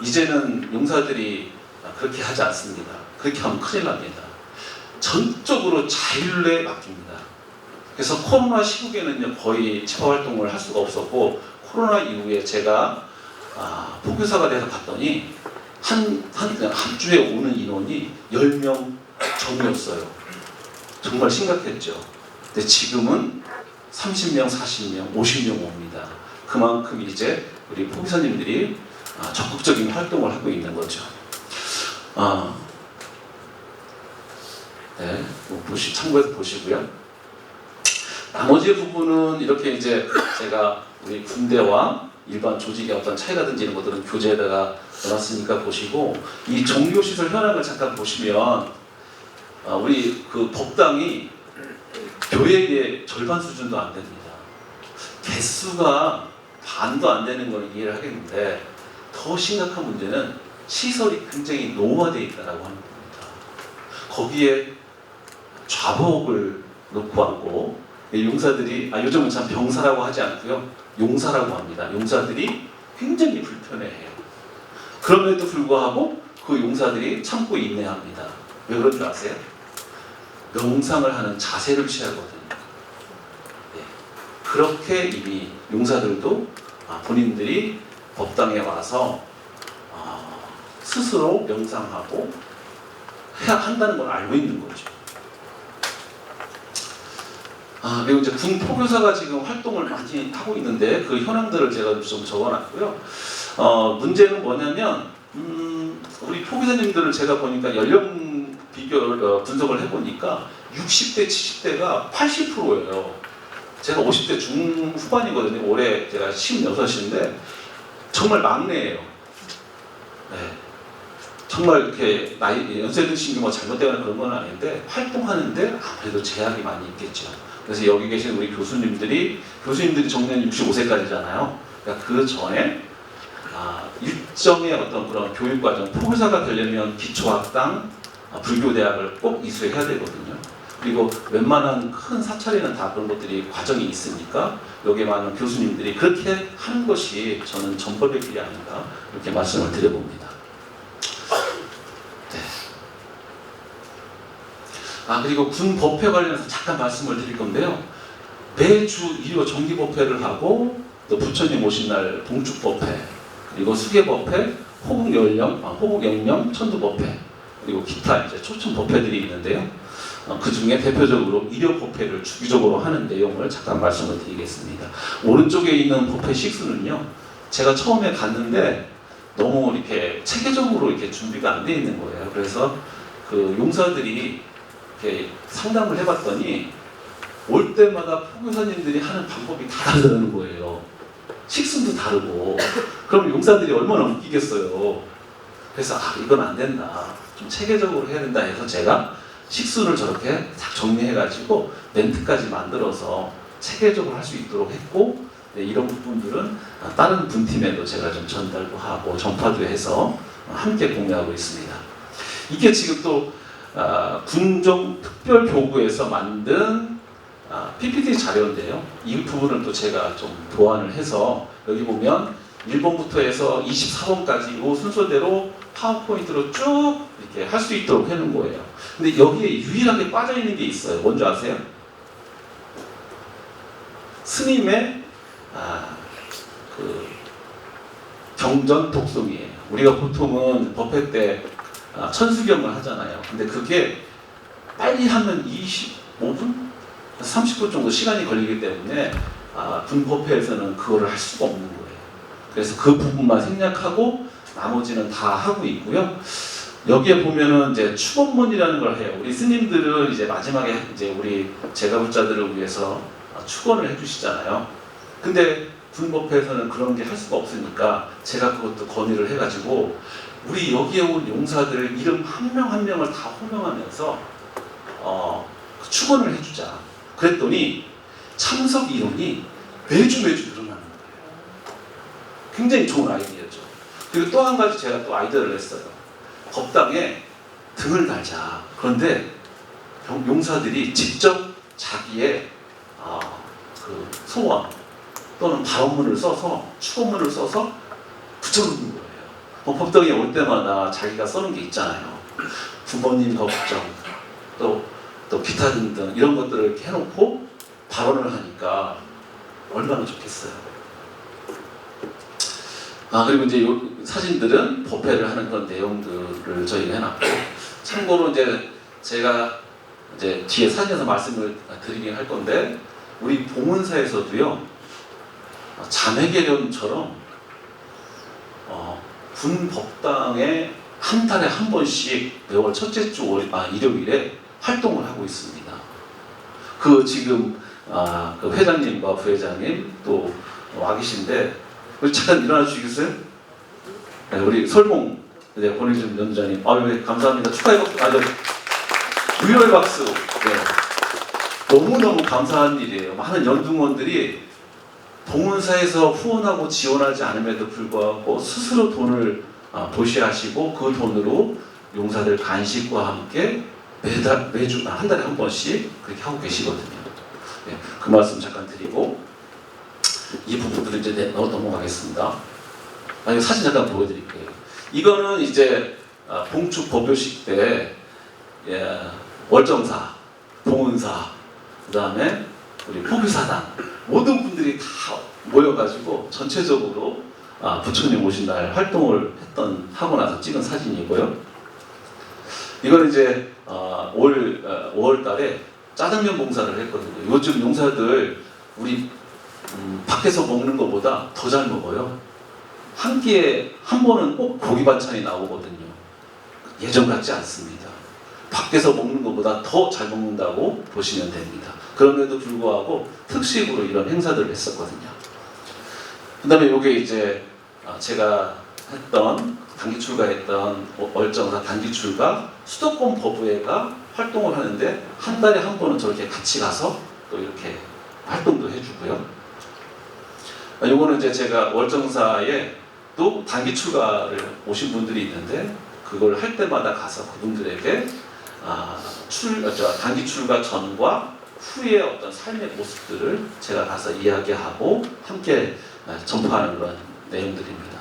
이제는 용사들이 그렇게 하지 않습니다. 그렇게 하면 큰일 납니다. 전적으로 자율에 맡깁니다. 그래서 코로나 시국에는요 거의 집회 활동을 할 수가 없었고 코로나 이후에 제가 포교사가 돼서 갔더니 한 주에 오는 인원이 10명 전이었어요. 정말 심각했죠. 근데 지금은 30명, 40명, 50명 옵니다. 그만큼 이제 우리 포교사님들이 적극적인 활동을 하고 있는 거죠. 네, 뭐 참고해서 보시고요. 나머지 부분은 이렇게 이제 제가 우리 군대와 일반 조직의 어떤 차이라든지 이런 것들은 교재에다가 넣어놨으니까 보시고 이 종교시설 현황을 잠깐 보시면 우리 그 법당이 교회의 절반 수준도 안 됩니다. 개수가 반도 안 되는 걸 이해를 하겠는데 더 심각한 문제는 시설이 굉장히 노후화되어 있다고 하는 겁니다. 거기에 좌복을 놓고 앉고 용사들이 요즘은 참 병사라고 하지 않고요 용사라고 합니다. 용사들이 굉장히 불편해해요. 그럼에도 불구하고 그 용사들이 참고 인내합니다. 왜 그런 줄 아세요? 명상을 하는 자세를 취하거든요. 네. 그렇게 이미 용사들도 본인들이 법당에 와서 스스로 명상하고 해야 한다는 걸 알고 있는 거죠. 그리고 이제 군 포교사가 지금 활동을 많이 하고 있는데 그 현황들을 제가 좀 적어놨고요. 문제는 뭐냐면 우리 포교사님들을 제가 보니까 연령 비교를 분석을 해보니까 60대, 70대가 80%예요. 제가 50대 중후반이거든요. 올해 제가 56인데 정말 막내예요. 네. 정말 이렇게 연세 드신 게 뭐 잘못되거나 그런 건 아닌데 활동하는데 아무래도 제약이 많이 있겠죠. 그래서 여기 계신 우리 교수님들이 정년 65세까지잖아요. 그러니까 그 전에 일정의 어떤 그런 교육과정, 포교사가 되려면 기초학당, 불교대학을 꼭 이수해야 되거든요. 그리고 웬만한 큰 사찰에는 다 그런 것들이 과정이 있으니까 여기에 많은 교수님들이 그렇게 하는 것이 저는 전법의 길이 아닌가 이렇게 말씀을 드려봅니다. 네. 그리고 군 법회 관련해서 잠깐 말씀을 드릴 건데요. 매주 일요 정기 법회를 하고 또 부처님 오신 날 봉축 법회, 그리고 수계 법회, 호국 영령 천도 법회, 그리고 기타 이제 초청 법회들이 있는데요. 그 중에 대표적으로 일요 법회를 주기적으로 하는 내용을 잠깐 말씀을 드리겠습니다. 오른쪽에 있는 법회 식수는요, 제가 처음에 갔는데 너무 이렇게 체계적으로 이렇게 준비가 안 돼 있는 거예요. 그래서 그 용사들이 이렇게 상담을 해봤더니 올 때마다 포교사님들이 하는 방법이 다 다르다는 거예요. 식순도 다르고. 그럼 용사들이 얼마나 웃기겠어요. 그래서 이건 안 된다. 좀 체계적으로 해야 된다 해서 제가 식순을 저렇게 딱 정리해가지고 멘트까지 만들어서 체계적으로 할 수 있도록 했고, 네, 이런 부분들은 다른 분팀에도 제가 좀 전달도 하고 전파도 해서 함께 공유하고 있습니다. 이게 지금 또 군종 특별교구에서 만든 PPT 자료인데요. 이 부분은 또 제가 좀 보완을 해서 여기 보면 1번부터 해서 24번까지 이 순서대로 파워포인트로 쭉 이렇게 할 수 있도록 해놓은 거예요. 근데 여기에 유일하게 빠져있는 게 있어요. 뭔지 아세요? 스님의 그 경전 독송이에요. 우리가 보통은 법회 때 천수경을 하잖아요. 근데 그게 빨리 하면 25분? 30분 정도 시간이 걸리기 때문에 분법회에서는 그거를 할 수가 없는 거예요. 그래서 그 부분만 생략하고 나머지는 다 하고 있고요. 여기에 보면은 이제 축원문이라는 걸 해요. 우리 스님들은 이제 마지막에 이제 우리 제가불자들을 위해서 축원을 해주시잖아요. 근데 분법회에서는 그런 게 할 수가 없으니까 제가 그것도 건의를 해가지고 우리 여기에 온 용사들 이름 한 명 한 명을 다 호명하면서 축원을 해주자. 그랬더니 참석 인원이 매주 늘어나는 거예요. 굉장히 좋은 아이디어죠. 그리고 또 한 가지 제가 또 아이디어를 냈어요. 법당에 등을 달자. 그런데 용사들이 직접 자기의 그 소원 또는 발언문을 써서 축원문을 써서 붙여놓는 거예요. 법당에 올 때마다 자기가 써놓은 게 있잖아요. 부모님 걱정 또 기타 등등 이런 것들을 이렇게 해놓고 발언을 하니까 얼마나 좋겠어요. 그리고 이제 요 사진들은 법회를 하는 그런 내용들을 저희가 해놨고, 참고로 이제 제가 이제 뒤에 사진에서 말씀을 드리긴 할 건데, 우리 봉은사에서도요 자매개념처럼 분법당에 한 달에 한 번씩 매월 첫째 주 일요일에 활동을 하고 있습니다. 그 지금 그 회장님과 부회장님 또 와 계신데 우리 잠깐 일어나 주시겠어요? 네, 우리 설봉 권희준 연주자님, 네, 감사합니다. 축하의 박수, 무료의 박수. 네. 너무너무 감사한 일이에요. 많은 연등원들이 봉은사에서 후원하고 지원하지 않음에도 불구하고 스스로 돈을 보시하시고 그 돈으로 용사들 간식과 함께 매주 한 달에 한 번씩 그렇게 하고 계시거든요. 네, 그 말씀 잠깐 드리고 이 부분들을 이제 넘어가겠습니다. 사진 잠깐 보여드릴게요. 이거는 이제 봉축 법요식 때 월정사, 봉은사, 그 다음에 우리 포교사단 모든 분들이 다 모여가지고 전체적으로 부처님 오신 날 활동을 하고 나서 찍은 사진이고요. 이거는 이제 5월 달에 짜장면 봉사를 했거든요. 요즘 용사들 우리 밖에서 먹는 것보다 더 잘 먹어요. 한 끼에 한 번은 꼭 고기 반찬이 나오거든요. 예전 같지 않습니다. 밖에서 먹는 것보다 더 잘 먹는다고 보시면 됩니다. 그럼에도 불구하고 특식으로 이런 행사들을 했었거든요. 그 다음에 이게 이제 제가 단기 출가했던 월정사 단기 출가 수도권 법의회가 활동을 하는데 한 달에 한 번은 저렇게 같이 가서 또 이렇게 활동도 해주고요. 요거는 이제 제가 월정사에 또 단기 출가를 오신 분들이 있는데 그걸 할 때마다 가서 그분들에게 단기 출가 전과 후의 어떤 삶의 모습들을 제가 가서 이야기하고 함께 전파하는 그런 내용들입니다.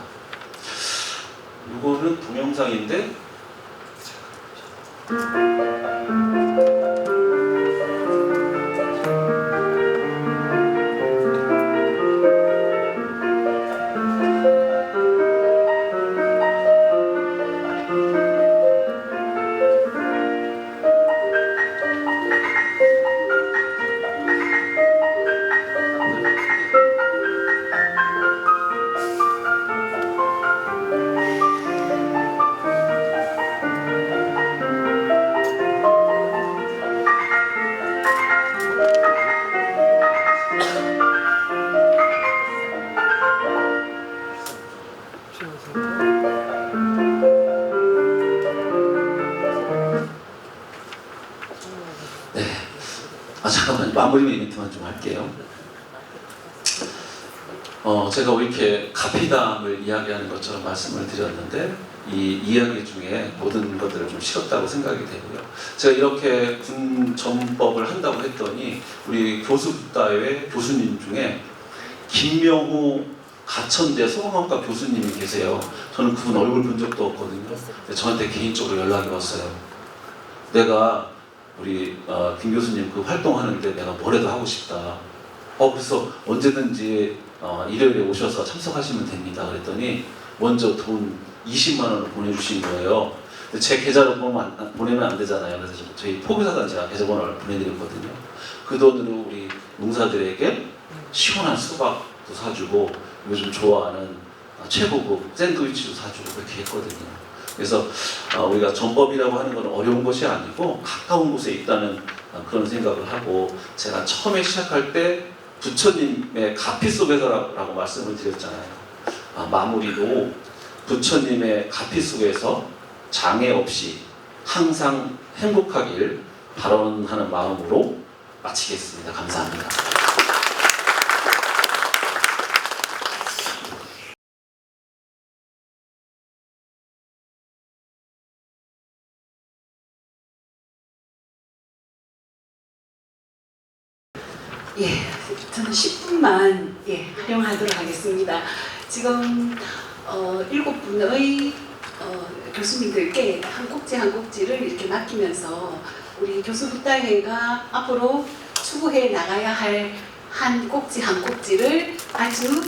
이거는 동영상인데 잠깐만 마무리 멘트만 좀 할게요. 제가 왜 이렇게 가피담을 이야기하는 것처럼 말씀을 드렸는데 이 이야기 중에 모든 것들을 좀 실었다고 생각이 되고요. 제가 이렇게 군 전법을 한다고 했더니 우리 교수부다회 교수님 중에 김명호 가천대 소방학과 교수님이 계세요. 저는 그분 얼굴 본 적도 없거든요. 근데 저한테 개인적으로 연락이 왔어요. 내가 우리 김 교수님 그 활동하는데 내가 뭐라도 하고 싶다. 그래서 언제든지 일요일에 오셔서 참석하시면 됩니다. 그랬더니 먼저 돈 20만 원을 보내주신 거예요. 제 계좌로 보내면 안 되잖아요. 그래서 저희 포교사단 제가 계좌번호를 보내드렸거든요. 그 돈으로 우리 농사들에게 시원한 수박도 사주고 요즘 좋아하는 최고급 샌드위치도 사주고 그렇게 했거든요. 그래서 우리가 전법이라고 하는 건 어려운 것이 아니고 가까운 곳에 있다는 그런 생각을 하고, 제가 처음에 시작할 때 부처님의 가피 속에서라고 말씀을 드렸잖아요. 마무리도 부처님의 가피 속에서 장애 없이 항상 행복하길 발언하는 마음으로 마치겠습니다. 감사합니다. 예, 저는 10분만 활용하도록 하겠습니다. 지금 7분의 교수님들께 한 꼭지 한 꼭지를 이렇게 맡기면서 우리 교수부다회가 앞으로 추구해 나가야 할 한 꼭지 한 꼭지를 아주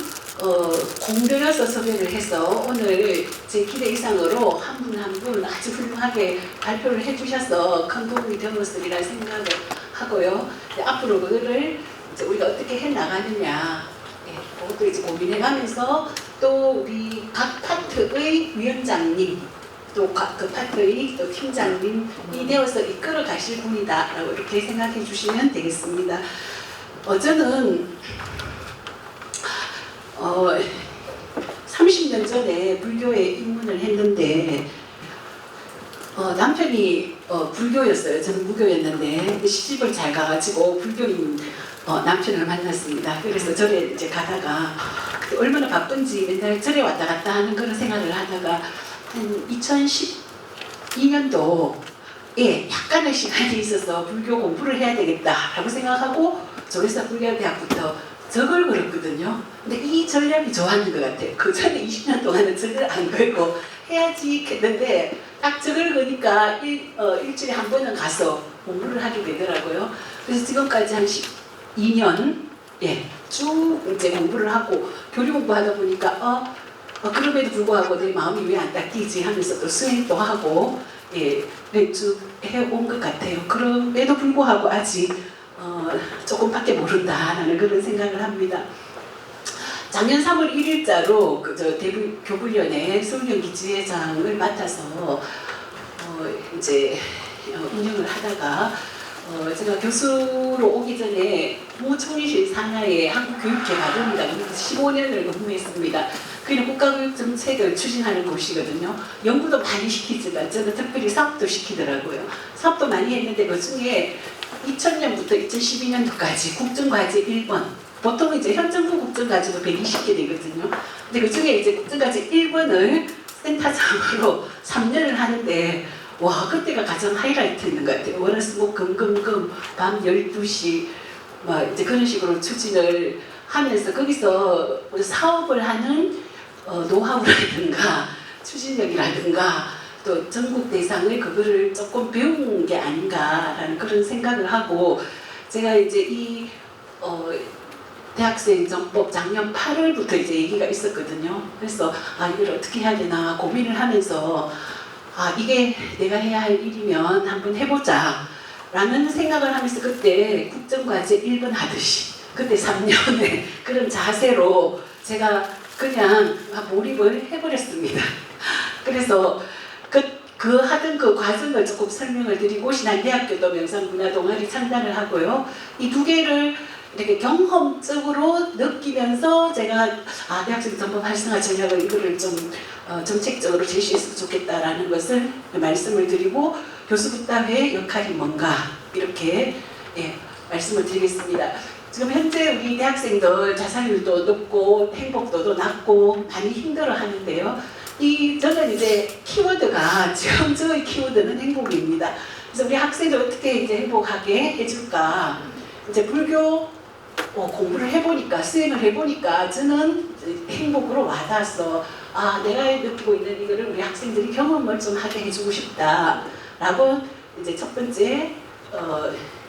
공들여서 섭외를 해서 오늘 제 기대 이상으로 한 분 한 분 아주 훌륭하게 발표를 해주셔서 큰 도움이 되었으리라 생각을 하고요. 앞으로 그거를 이제 우리가 어떻게 해 나가느냐, 그것도 이제 고민해가면서 또 우리 각 파트의 위원장님, 또 그 파트의 또 팀장님이 되어서 이끌어 가실 분이다라고 이렇게 생각해 주시면 되겠습니다. 저는 30년 전에 불교에 입문을 했는데 남편이 불교였어요. 저는 무교였는데 시집을 잘 가가지고 불교인 남편을 만났습니다. 그래서 절에 이제 가다가 얼마나 바쁜지 맨날 절에 왔다 갔다 하는 그런 생활을 하다가 한 2012년도에 약간의 시간이 있어서 불교 공부를 해야 되겠다라고 생각하고 조계사 불교대학부터 적을 걸었거든요. 근데 이 전략이 좋았는 것 같아요. 그 전에 20년 동안은 적을 안 걸고 해야지 했는데 딱 적을 거니까 일주일에 한 번은 가서 공부를 하게 되더라고요. 그래서 지금까지 한 12년 쭉 이제 공부를 하고 교리 공부하다 보니까 그럼에도 불구하고 내 마음이 왜 안 닦이지 하면서 또 수행도 하고 쭉 해온 것 같아요. 그럼에도 불구하고 아직 조금밖에 모른다라는 그런 생각을 합니다. 작년 3월 1일자로 대구교불련의 서울연기 지회장을 맡아서 이제 운영을 하다가 제가 교수로 오기 전에 모총리실 산하의 한국교육개발원이다 15년을 근무했습니다. 그는 국가교육정책을 추진하는 곳이거든요. 연구도 많이 시키지만 저는 특별히 사업도 시키더라고요. 사업도 많이 했는데 그 중에 2000년부터 2012년도까지 국정과제 1번, 보통 이제 현 정부 국정과제도 120개 되거든요. 근데 그 중에 이제 국정과제 1번을 센터장으로 3년을 하는데 와, 그때가 가장 하이라이트였는 것 같아요. 월화수목금금금 밤 12시 막 이제 그런 식으로 추진을 하면서 거기서 사업을 하는 노하우라든가 추진력이라든가 또 전국 대상을 그거를 조금 배운 게 아닌가라는 그런 생각을 하고, 제가 이제 이 대학생 정법 작년 8월부터 이제 얘기가 있었거든요. 그래서 이걸 어떻게 해야 되나 고민을 하면서 이게 내가 해야 할 일이면 한번 해보자 라는 생각을 하면서 그때 국정과제 1번 하듯이 그때 3년의 그런 자세로 제가 그냥 몰입을 해버렸습니다. 그래서 그 하던 그 과정을 조금 설명을 드리고 신한대학교도 명상문화 동아리 창단을 하고요. 이 두 개를 이렇게 경험적으로 느끼면서 제가 대학생 전법 활성화 전략을 이거를 좀 정책적으로 제시했으면 좋겠다라는 것을 말씀을 드리고 교수부다회의 역할이 뭔가 이렇게 말씀을 드리겠습니다. 지금 현재 우리 대학생들 자살률도 높고 행복도도 낮고 많이 힘들어 하는데요. 저는 이제 키워드가 지금 저의 키워드는 행복입니다. 그래서 우리 학생들 어떻게 이제 행복하게 해줄까? 이제 불교 공부를 해보니까 수행을 해보니까 저는 행복으로 와닿았어. 아, 내가 느끼고 있는 이거를 우리 학생들이 경험을 좀 하게 해주고 싶다라고 이제 첫 번째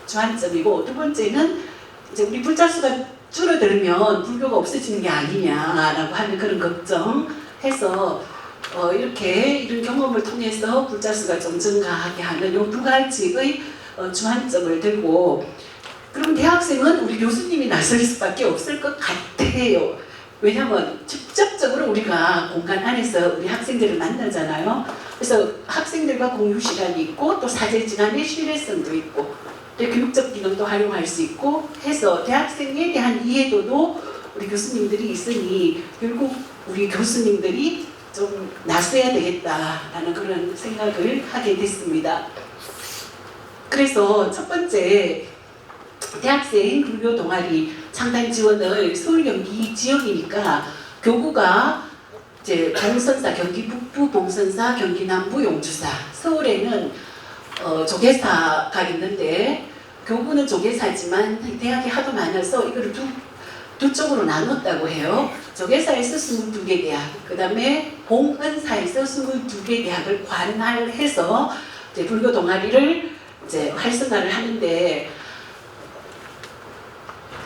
주안점이고, 두 번째는 이제 우리 불자수가 줄어들면 불교가 없어지는 게 아니냐라고 하는 그런 걱정해서 이렇게 이런 경험을 통해서 불자수가 좀 증가하게 하는 이 두 가지의 주안점을 들고, 그럼 대학생은 우리 교수님이 나설 수밖에 없을 것 같아요. 왜냐하면 직접적으로 우리가 공간 안에서 우리 학생들을 만나잖아요. 그래서 학생들과 공유 시간이 있고 또 사제지간의 신뢰성도 있고 또 교육적 기능도 활용할 수 있고 해서 대학생에 대한 이해도도 우리 교수님들이 있으니 결국 우리 교수님들이 좀 나서야 되겠다라는 그런 생각을 하게 됐습니다. 그래서 첫 번째 대학생 불교 동아리 창단 지원을 서울 경기 지역이니까 교구가 이제 봉선사 경기 북부 봉선사 경기 남부 용주사, 서울에는 조계사가 있는데 교구는 조계사지만 대학이 하도 많아서 이거를 두 쪽으로 나눴다고 해요. 조계사에서 22개 대학, 그 다음에 봉은사에서 22개 대학을 관할해서 이제 불교 동아리를 이제 활성화를 하는데,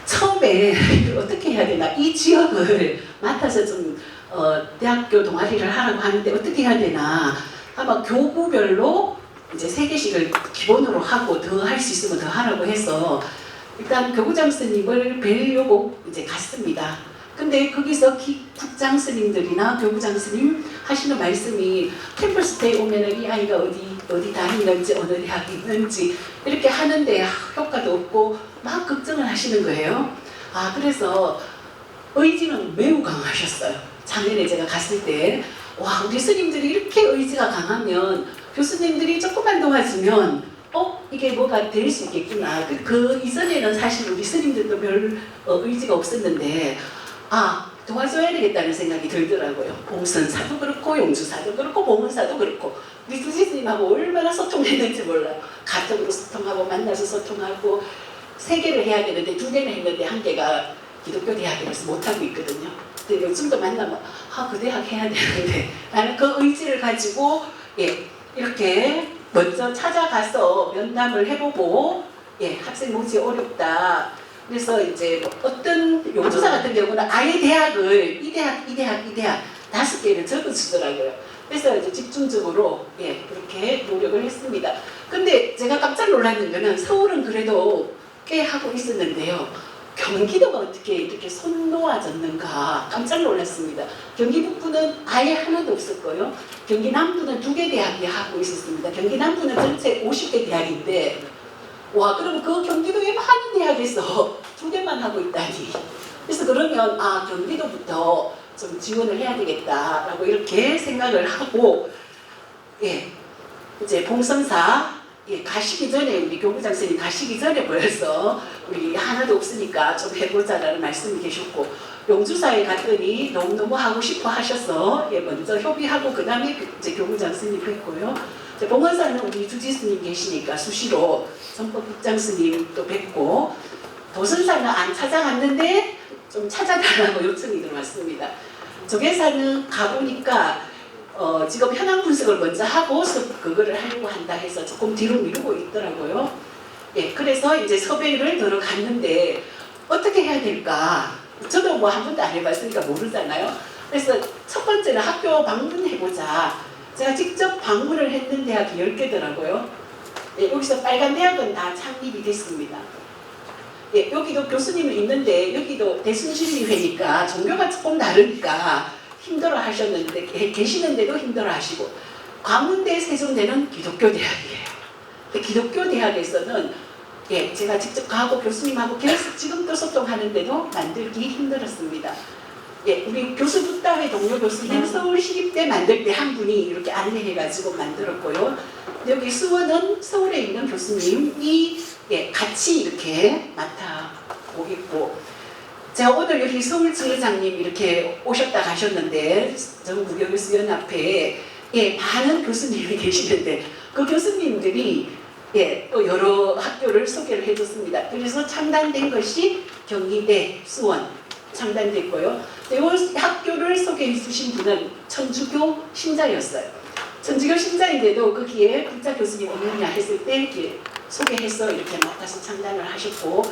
처음에 어떻게 해야 되나, 이 지역을 맡아서 좀 대학교 동아리를 하라고 하는데 어떻게 해야 되나, 아마 교구별로 이제 3개씩을 기본으로 하고 더 할 수 있으면 더 하라고 해서 일단 교구장 스님을 뵈려고 이제 갔습니다. 근데 거기서 국장 스님들이나 교구장 스님 하시는 말씀이 캠퍼스테이 오면은 이 아이가 어디 다니는지 어느 대학에 있는지 이렇게 하는데 효과도 없고 막 걱정을 하시는 거예요. 아, 그래서 의지는 매우 강하셨어요. 작년에 제가 갔을 때 와, 우리 스님들이 이렇게 의지가 강하면 교수님들이 조금만 도와주면 이게 뭐가 될 수 있겠구나. 그 이전에는 사실 우리 스님들도 별 의지가 없었는데 도와줘야 되겠다는 생각이 들더라고요. 봉선사도 그렇고 용주사도 그렇고 봉은사도 그렇고 우리 두지스님하고 얼마나 소통했는지 몰라요. 가톡으로 소통하고 만나서 소통하고 3개를 해야 되는데 2개는 했는데 1개가 기독교 대학이라서 못하고 있거든요. 근데 요즘도 만나면 그 대학 해야 되는데 나는 그 의지를 가지고 이렇게 먼저 찾아가서 면담을 해보고 학생 모집 어렵다. 그래서 이제 어떤 용주사 같은 경우는 아예 대학을 이 대학 5개를 적어주더라고요. 그래서 이제 집중적으로 그렇게 노력을 했습니다. 근데 제가 깜짝 놀랐는 거는 서울은 그래도 꽤 하고 있었는데요. 경기도가 어떻게 이렇게 손 놓아졌는가 깜짝 놀랐습니다. 경기 북부는 아예 하나도 없었고요. 경기 남부는 2개 대학이 하고 있었습니다. 경기 남부는 전체 50개 대학인데 와, 그럼 그 경기도의 많은 대학에서 2개만 하고 있다니. 그래서 그러면 경기도부터 좀 지원을 해야 되겠다라고 이렇게 생각을 하고 이제 봉선사 가시기 전에 우리 교구장 선생님 가시기 전에 벌써 우리 하나도 없으니까 좀 해보자라는 말씀이 계셨고, 용주사에 갔더니 너무너무 하고 싶어 하셔서 먼저 협의하고 그 다음에 이제 교구장 스님 뵙고요. 이제 봉헌사는 우리 주지스님 계시니까 수시로 전법국장 스님 또 뵙고, 도선사는 안 찾아갔는데 좀 찾아달라고 요청이 들어왔습니다. 조계사는 가보니까 지금 현황 분석을 먼저 하고서 그거를 하려고 한다 해서 조금 뒤로 미루고 있더라고요. 그래서 이제 섭외를 들어갔는데 어떻게 해야 될까? 저도 뭐 한 번도 안 해봤으니까 모르잖아요. 그래서 첫 번째는 학교 방문해보자. 제가 직접 방문을 했는 대학이 10개더라고요. 여기서 빨간 대학은 다 창립이 됐습니다. 여기도 교수님은 있는데 여기도 대순실리회니까 종교가 조금 다르니까 힘들어 하셨는데 계시는데도 힘들어 하시고, 광운대 세종대는 기독교 대학이에요. 기독교 대학에서는 제가 직접 가고 교수님하고 계속 지금도 소통하는데도 만들기 힘들었습니다. 우리 교수 부담의 동료 교수님 서울시립대 만들 때 한 분이 이렇게 안내해가지고 만들었고요. 여기 수원은 서울에 있는 교수님이 같이 이렇게 맡아오고 있고, 제가 오늘 여기 서울지회장님 이렇게 오셨다 가셨는데 전국여교수연합회에 많은 교수님이 계시는데 그 교수님들이 또 여러 학교를 소개를 해줬습니다. 그래서 창단된 것이 경희대, 수원 창단됐고요. 이 학교를 소개해 주신 분은 천주교 신자였어요. 천주교 신자인데도 거기에 국자 교수님 없느냐 했을 때 이렇게 소개해서 이렇게 맡아서 창단을 하셨고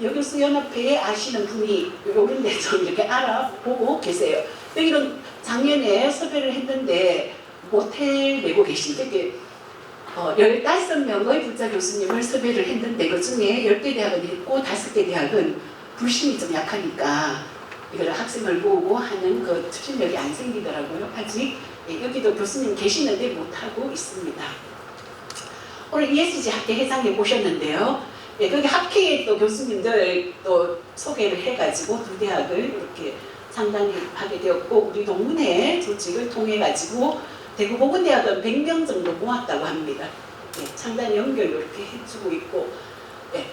여교수연합회에 아시는 분이 요런데 좀 이렇게 알아보고 계세요. 여기는 작년에 섭외를 했는데 못 해내고 계신데 15명의 국자 교수님을 섭외를 했는데 그 중에 10개 대학은 했고 5개 대학은 불심이 좀 약하니까 이걸 학생을 모으고 하는 그 추진력이 안 생기더라고요. 아직 여기도 교수님 계시는데 못하고 있습니다. 오늘 ESG 학회 회장에 모셨는데요. 거기 학회에 또 교수님들 또 소개를 해가지고 2대학을 이렇게 창단하게 되었고 우리 동문회 조직을 통해 가지고 대구 보건대학은 100명 정도 모았다고 합니다. 창단 연결 이렇게 해주고 있고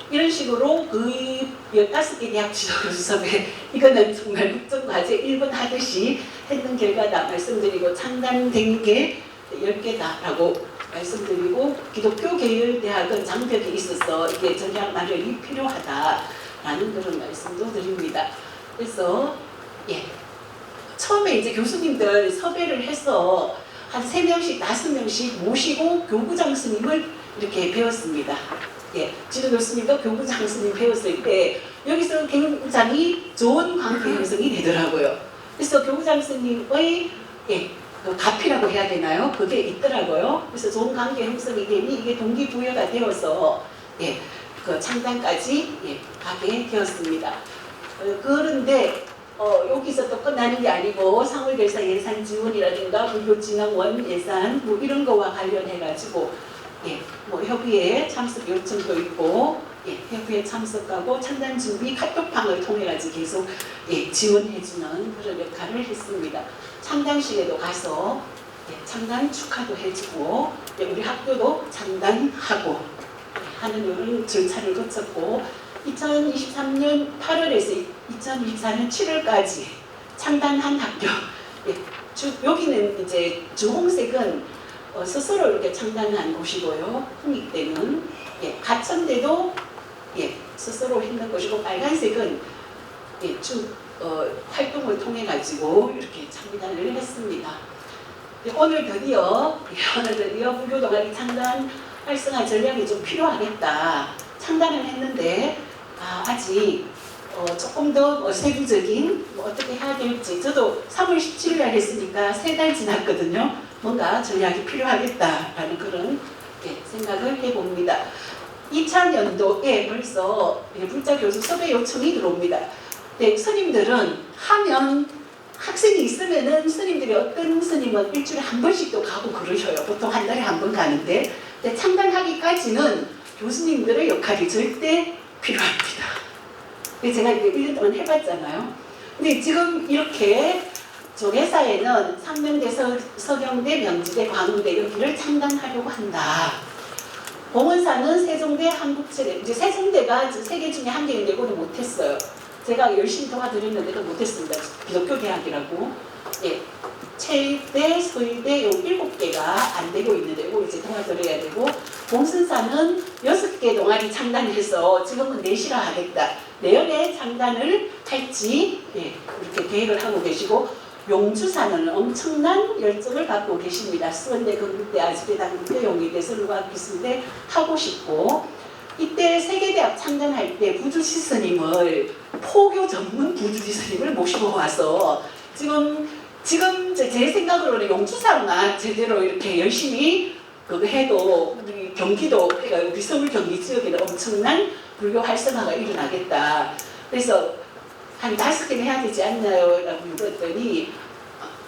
이런 식으로 거의 15개 대학 지도교수 섭외 이거는 정말 국정과제 1번 하듯이 했는 결과다 말씀드리고 창단된 게 10개다라고 말씀드리고 기독교 계열 대학은 장벽이 있어서 이게 전략 마련이 필요하다라는 그런 말씀도 드립니다. 그래서 처음에 이제 교수님들 섭외를 해서 한 3명씩 5명씩 모시고 교부장 스님을 이렇게 배웠습니다. 지도 교수님도 교부장 스님 배웠을 때 여기서 굉장히 좋은 관계 형성이 되더라고요. 그래서 교부장 스님의 그 가피라고 해야 되나요? 그게 있더라고요. 그래서 좋은 관계 형성이 되니 이게 동기부여가 되어서 그 창단까지 가게 되었습니다. 그런데 여기서 또 끝나는 게 아니고 상월결사 예산 지원이라든가 불교진흥원 예산 뭐 이런 거와 관련해가지고 뭐 협의회 참석 요청도 있고 협의회 참석하고 창단 준비 카톡방을 통해 가지고 계속 지원해주는 그런 역할을 했습니다. 창단식에도 가서 창단 축하도 해주고 우리 학교도 창단하고 하는 이런 절차를 거쳤고 2023년 8월에서 2024년 7월까지 창단한 학교 여기는 이제 주홍색은 스스로 이렇게 창단한 곳이고요. 홍익대는 가천대도 스스로 했는 것이고 빨간색은 쭉 활동을 통해 가지고 이렇게 창단을 했습니다. 오늘 드디어 불교 동아리 창단 활성화 전략이 좀 필요하겠다 창단을 했는데 아직 조금 더 세부적인 어떻게 해야 될지 저도 3월 17일 날 했으니까 3달 지났거든요. 뭔가 전략이 필요하겠다라는 그런 생각을 해봅니다. 2000년도에 벌써 불자 교수 섭외 요청이 들어옵니다. 스님들은 하면 학생이 있으면은 스님들이 어떤 스님은 일주일에 한 번씩도 가고 그러셔요. 보통 한 달에 한 번 가는데 창단하기까지는 교수님들의 역할이 절대 필요합니다. 제가 이제 1년 동안 해봤잖아요. 근데 지금 이렇게 조계사에는 상명대, 서경대, 명지대, 광운대 여기를 창단하려고 한다. 봉원사는 세종대, 한국체대. 이제 세종대가 3개 중에 1개인데 이거는 못했어요. 제가 열심히 도와드렸는데도 못했습니다. 기독교 대학이라고. 체대, 서울대 요 7개가 안 되고 있는데 이거 이제 도와드려야 되고 봉순사는 6개 동아리 창단해서 지금은 내시라 하겠다. 내년에 창단을 할지 이렇게 계획을 하고 계시고 용주사는 엄청난 열정을 갖고 계십니다. 수원대, 건국대, 아주대, 당국대, 용의대, 서울과학기술대 하고 싶고 이때 세계대학 창단할 때 부주시 스님을 포교 전문 부주시 스님을 모시고 와서 지금 제 생각으로는 용주사만 제대로 이렇게 열심히 그거 해도 우리 경기도 우리 서울 경기 지역에는 엄청난 불교 활성화가 일어나겠다. 그래서 한 5개는 해야 되지 않나요? 라고 물었더니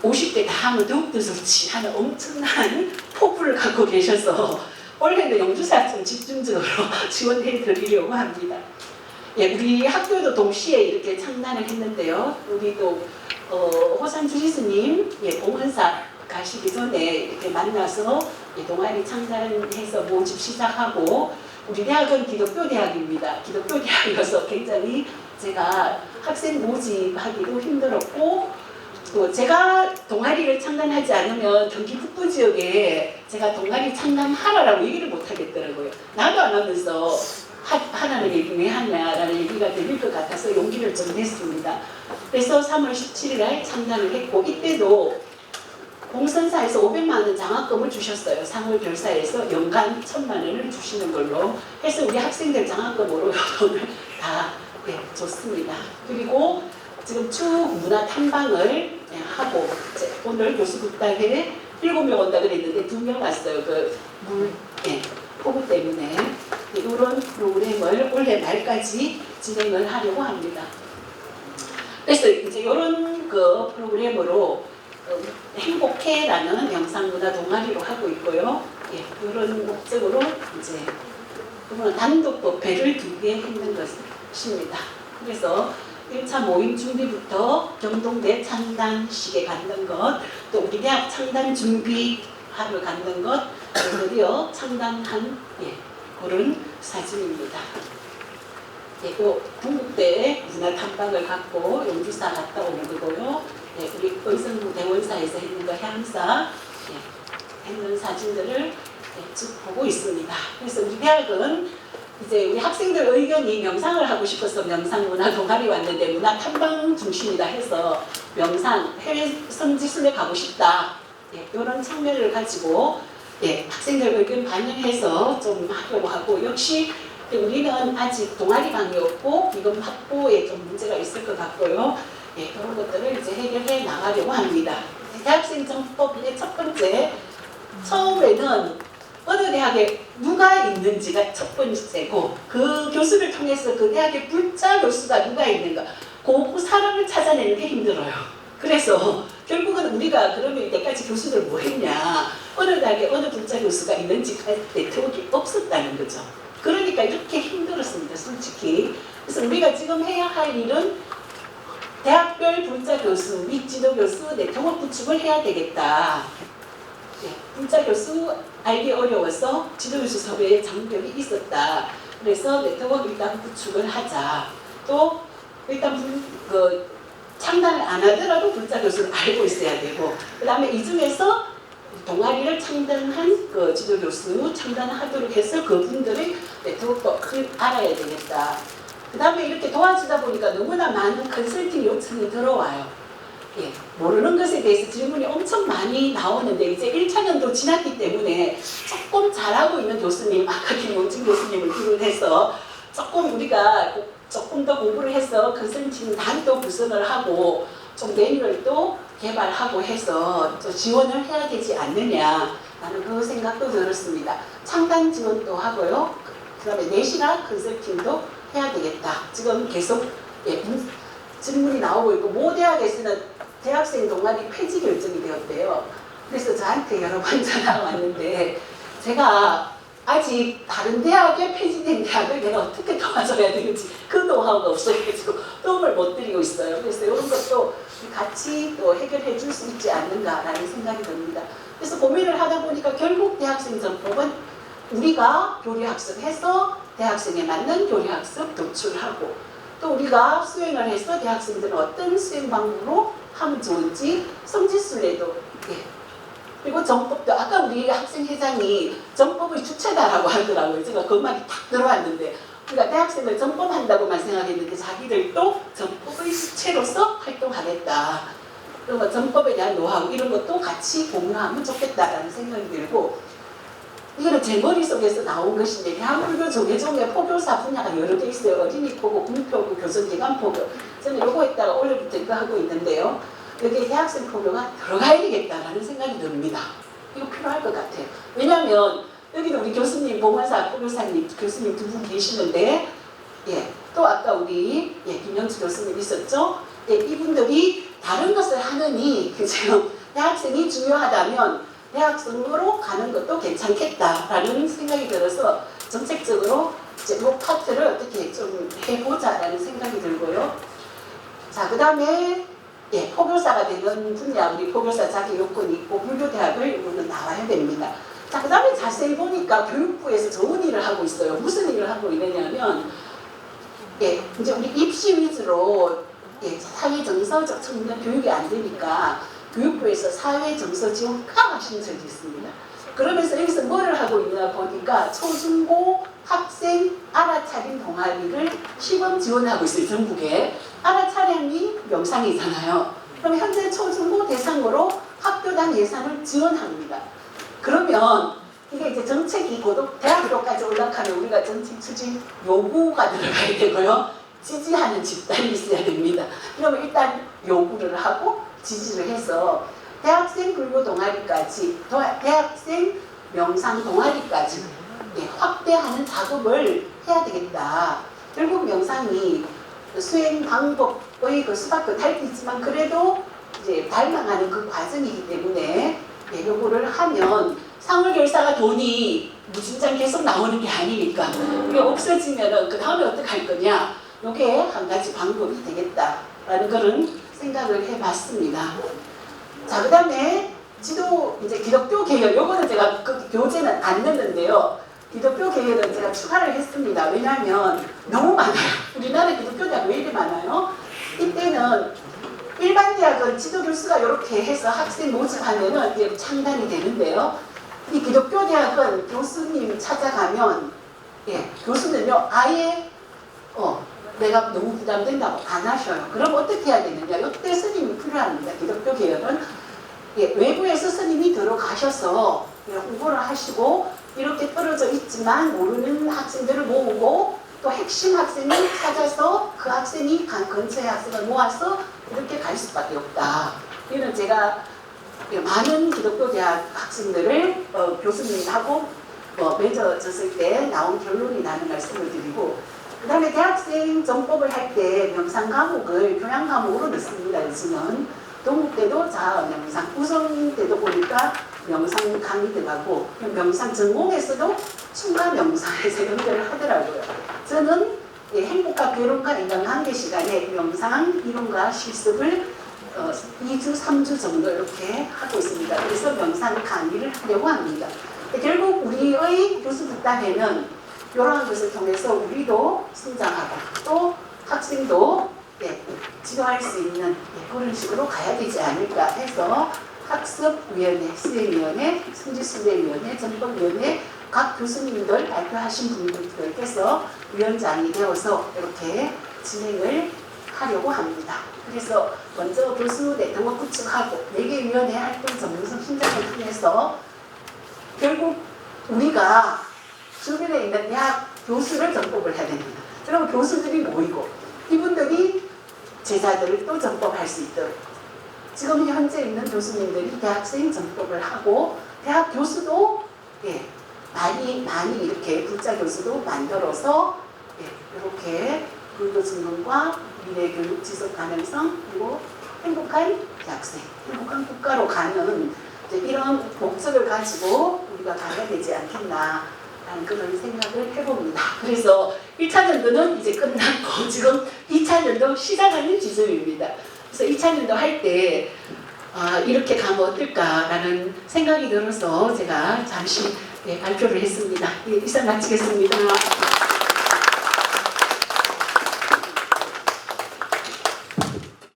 50대 다 하면 더욱더 좋지 하는 엄청난 포부를 갖고 계셔서 올해도 영주사 좀 집중적으로 지원해 드리려고 합니다. 우리 학교도 동시에 이렇게 창단을 했는데요. 우리도 호산 주지스님 봉헌사 가시기 전에 이렇게 만나서 동아리 창단해서 모집 시작하고 우리 대학은 기독교 대학입니다. 기독교 대학이어서 굉장히 제가 학생 모집하기도 힘들었고 또 제가 동아리를 창단하지 않으면 경기 북부 지역에 제가 동아리 창단하라라고 얘기를 못 하겠더라고요. 나도 안 하면서 하라는 얘기 왜 하냐라는 얘기가 들릴 것 같아서 용기를 좀 냈습니다. 그래서 3월 17일에 창단을 했고 이때도 공선사에서 500만 원 장학금을 주셨어요. 상월별사에서 연간 1,000만 원을 주시는 걸로 해서 우리 학생들 장학금으로 돈을 다 줬습니다. 그리고 지금 쭉 문화 탐방을 하고 오늘 교수 국단에 7명 온다 그랬는데 2명 왔어요. 그 폭우 때문에 이런 프로그램을 올해 말까지 진행을 하려고 합니다. 그래서 이제 이런 그 프로그램으로 행복해라는 영상문화 동아리로 하고 있고요. 이런 목적으로 이제 단독 법회를 2개 했는 것입니다. 그래서 1차 모임 준비부터 경동대 창단식에 갔는 것, 또 우리 대학 창단 준비하러 갔는 것, 드디어 창단한 그런 사진입니다. 또 동국대 문화탐방을 갖고 연주사 갔다 오는 거고요. 우리 의성부 대원사에서 했는 거 향사 했는 사진들을 쭉 보고 있습니다. 그래서 우리 대학은 이제 우리 학생들 의견이 명상을 하고 싶어서 명상문화 동아리 왔는데 문화 탐방 중심이다 해서 명상 해외 성지순례 가고 싶다 이런 측면을 가지고 학생들 의견 반영해서 좀 하려고 하고 역시 우리는 아직 동아리방이 없고 이건 확보에 좀 문제가 있을 것 같고요. 그런 것들을 이제 해결해 나가려고 합니다. 대학생 정법의 첫 번째 처음에는 어느 대학에 누가 있는지가 첫 번째고 그 교수를 통해서 그 대학의 불자 교수가 누가 있는가 그 사람을 찾아내는 게 힘들어요. 그래서 결국은 우리가 그러면 이때까지 교수들 뭐 했냐 어느 대학에 어느 불자 교수가 있는지가 네트워크가 없었다는 거죠. 그러니까 이렇게 힘들었습니다. 솔직히. 그래서 우리가 지금 해야 할 일은 대학별 불자 교수 및 지도 교수 네트워크 구축을 해야 되겠다. 불자 교수 알기 어려워서 지도교수 섭외에 장벽이 있었다. 그래서 네트워크 일단 구축을 하자. 또 일단 창단을 안 하더라도 불자 교수를 알고 있어야 되고 그 다음에 이 중에서 동아리를 창단한 그 지도교수 창단하도록 해서 그분들의 네트워크를 알아야 되겠다. 그 다음에 이렇게 도와주다 보니까 너무나 많은 컨설팅 요청이 들어와요. 모르는 것에 대해서 질문이 엄청 많이 나오는데 이제 1차년도 지났기 때문에 조금 잘하고 있는 교수님, 아까 김용진 교수님을 비롯해서 조금 우리가 조금 더 공부를 해서 컨설팅 단도 구성을 하고 좀 매뉴얼 또 개발하고 해서 또 지원을 해야 되지 않느냐라는 그 생각도 들었습니다. 창단 지원도 하고요. 그 다음에 내시나 컨설팅도 해야 되겠다. 지금 계속 질문이 나오고 있고 모 대학에서는 대학생 동아리 폐지 결정이 되었대요. 그래서 저한테 여러 번 전화가 왔는데 제가 아직 다른 대학에 폐지된 대학을 내가 어떻게 도와줘야 되는지 그 노하우가 없어가지고 도움을 못 드리고 있어요. 그래서 이런 것도 같이 또 해결해 줄 수 있지 않는가라는 생각이 듭니다. 그래서 고민을 하다 보니까 결국 대학생 전법은 우리가 교류학습해서 대학생에 맞는 교류학습 도출하고 또 우리가 수행을 해서 대학생들은 어떤 수행 방법으로 하면 좋은지 성지순례도 그리고 정법도 아까 우리 학생회장이 정법의 주체다라고 하더라고요. 제가 그 말이 딱 들어왔는데 우리가 대학생들 정법한다고만 생각했는데 자기들도 정법의 주체로서 활동하겠다. 그리고 정법에 대한 노하우 이런 것도 같이 공유하면 좋겠다라는 생각이 들고 이거는 제 머릿속에서 나온 것인데 대한불교 조계종의 포교사 분야가 여러 개 있어요. 어린이 포교, 공표교, 교선기관 포교. 저는 요거 했다가 올해부터 이거 하고 있는데요. 여기에 대학생 포교가 들어가야 되겠다라는 생각이 듭니다. 이거 필요할 것 같아요. 왜냐하면 여기는 우리 교수님, 봉화사 포교사님, 교수님 두 분 계시는데 또 아까 우리 김영주 교수님 있었죠? 이분들이 다른 것을 하느니 지금 대학생이 중요하다면 대학생으로 가는 것도 괜찮겠다라는 생각이 들어서 정책적으로 이제 이 파트를 어떻게 좀 해보자라는 생각이 들고요. 자, 그 다음에 포교사가 되는 분야, 우리 포교사 자기 요건이 있고 불교대학을 이거는 나와야 됩니다. 자, 그 다음에 자세히 보니까 교육부에서 좋은 일을 하고 있어요. 무슨 일을 하고 있느냐면 예, 이제 우리 입시 위주로 예, 사회 정서적 측면 교육이 안 되니까 교육부에서 사회 정서 지원 강화하시는 적이 있습니다. 그러면서 여기서 뭐를 하고 있나 보니까 초중고 학생 알아차림 동아리를 시범 지원하고 있어요. 전국에. 알아차림이 명상이잖아요. 그럼 현재 초중고 대상으로 학교당 예산을 지원합니다. 그러면 이게 이제 정책이 대학교까지 올라가면 우리가 정책 추진 요구가 들어가야 되고요. 지지하는 집단이 있어야 됩니다. 그러면 일단 요구를 하고 지지를 해서 대학생 불교 동아리까지, 대학생 명상 동아리까지 확대하는 작업을 해야 되겠다. 결국 명상이 수행 방법의 그 수박도 달리지만 그래도 이제 발망하는 그 과정이기 때문에 요거를 하면 상월결사가 돈이 무진장 계속 나오는 게 아니니까 이게 없어지면은 그 다음에 어떻게 할 거냐? 요게 한 가지 방법이 되겠다라는 그런 생각을 해봤습니다. 자, 그 다음에 이제 기독교 계열, 요거는 제가 그 교재는 안 넣는데요. 기독교 계열은 제가 추가를 했습니다. 왜냐하면 너무 많아요. 우리나라 기독교 대학 왜 이렇게 많아요? 이때는 일반 대학은 지도 교수가 이렇게 해서 학생 모집하면은 이제 창단이 되는데요. 이 기독교 대학은 교수님 찾아가면, 교수는요, 아예, 내가 너무 부담된다고 안 하셔요. 그럼 어떻게 해야 되느냐? 이때 스님이 필요합니다. 기독교 계열은. 외부에서 스님이 들어가셔서 홍보를 하시고, 이렇게 떨어져 있지만 모르는 학생들을 모으고, 또 핵심 학생을 찾아서 그 학생이 근처의 학생을 모아서 이렇게 갈 수밖에 없다. 이는 제가 많은 기독교 대학 학생들을 교수님하고 맺어졌을 때 나온 결론이 나는 말씀을 드리고, 그 다음에 대학생 전법을 할 때 명상 과목을 교양 과목으로 넣습니다. 요즘은 동국대도 자아 명상, 우성 때도 보니까 명상 강의 들어가고 명상 전공에서도 충과 명상에서 연결을 하더라고요. 저는 행복과 괴로움과 인간관계 시간에 명상 이론과 실습을 2주, 3주 정도 이렇게 하고 있습니다. 그래서 명상 강의를 하려고 합니다. 결국 우리의 교수 집단에는 이러한 것을 통해서 우리도 성장하고 또 학생도 지도할 수 있는 그런 식으로 가야 되지 않을까 해서 학습위원회, 수행위원회, 성지순례위원회, 전법위원회 각 교수님들 발표하신 분들께서 위원장이 되어서 이렇게 진행을 하려고 합니다. 그래서 먼저 교수 네트워크 구축하고 4개 위원회 활동 전문성 신장을 통해서 결국 우리가 주변에 있는 대학 교수를 전법을 해야 됩니다. 그러면 교수들이 모이고 이분들이 제자들을 또 전법할 수 있도록 지금 현재 있는 교수님들이 대학생 전법을 하고 대학 교수도 많이 이렇게 불자 교수도 만들어서 이렇게 불교 증언과 미래 교육 지속 가능성 그리고 행복한 대학생, 행복한 국가로 가는 이런 목적을 가지고 우리가 가야 되지 않겠나 라는 그런 생각을 해봅니다. 그래서 1차년도는 이제 끝났고 지금 2차년도 시작하는 지점입니다. 그래서 2차년도 할 때 이렇게 가면 어떨까라는 생각이 들어서 제가 잠시 발표를 했습니다. 이상 마치겠습니다.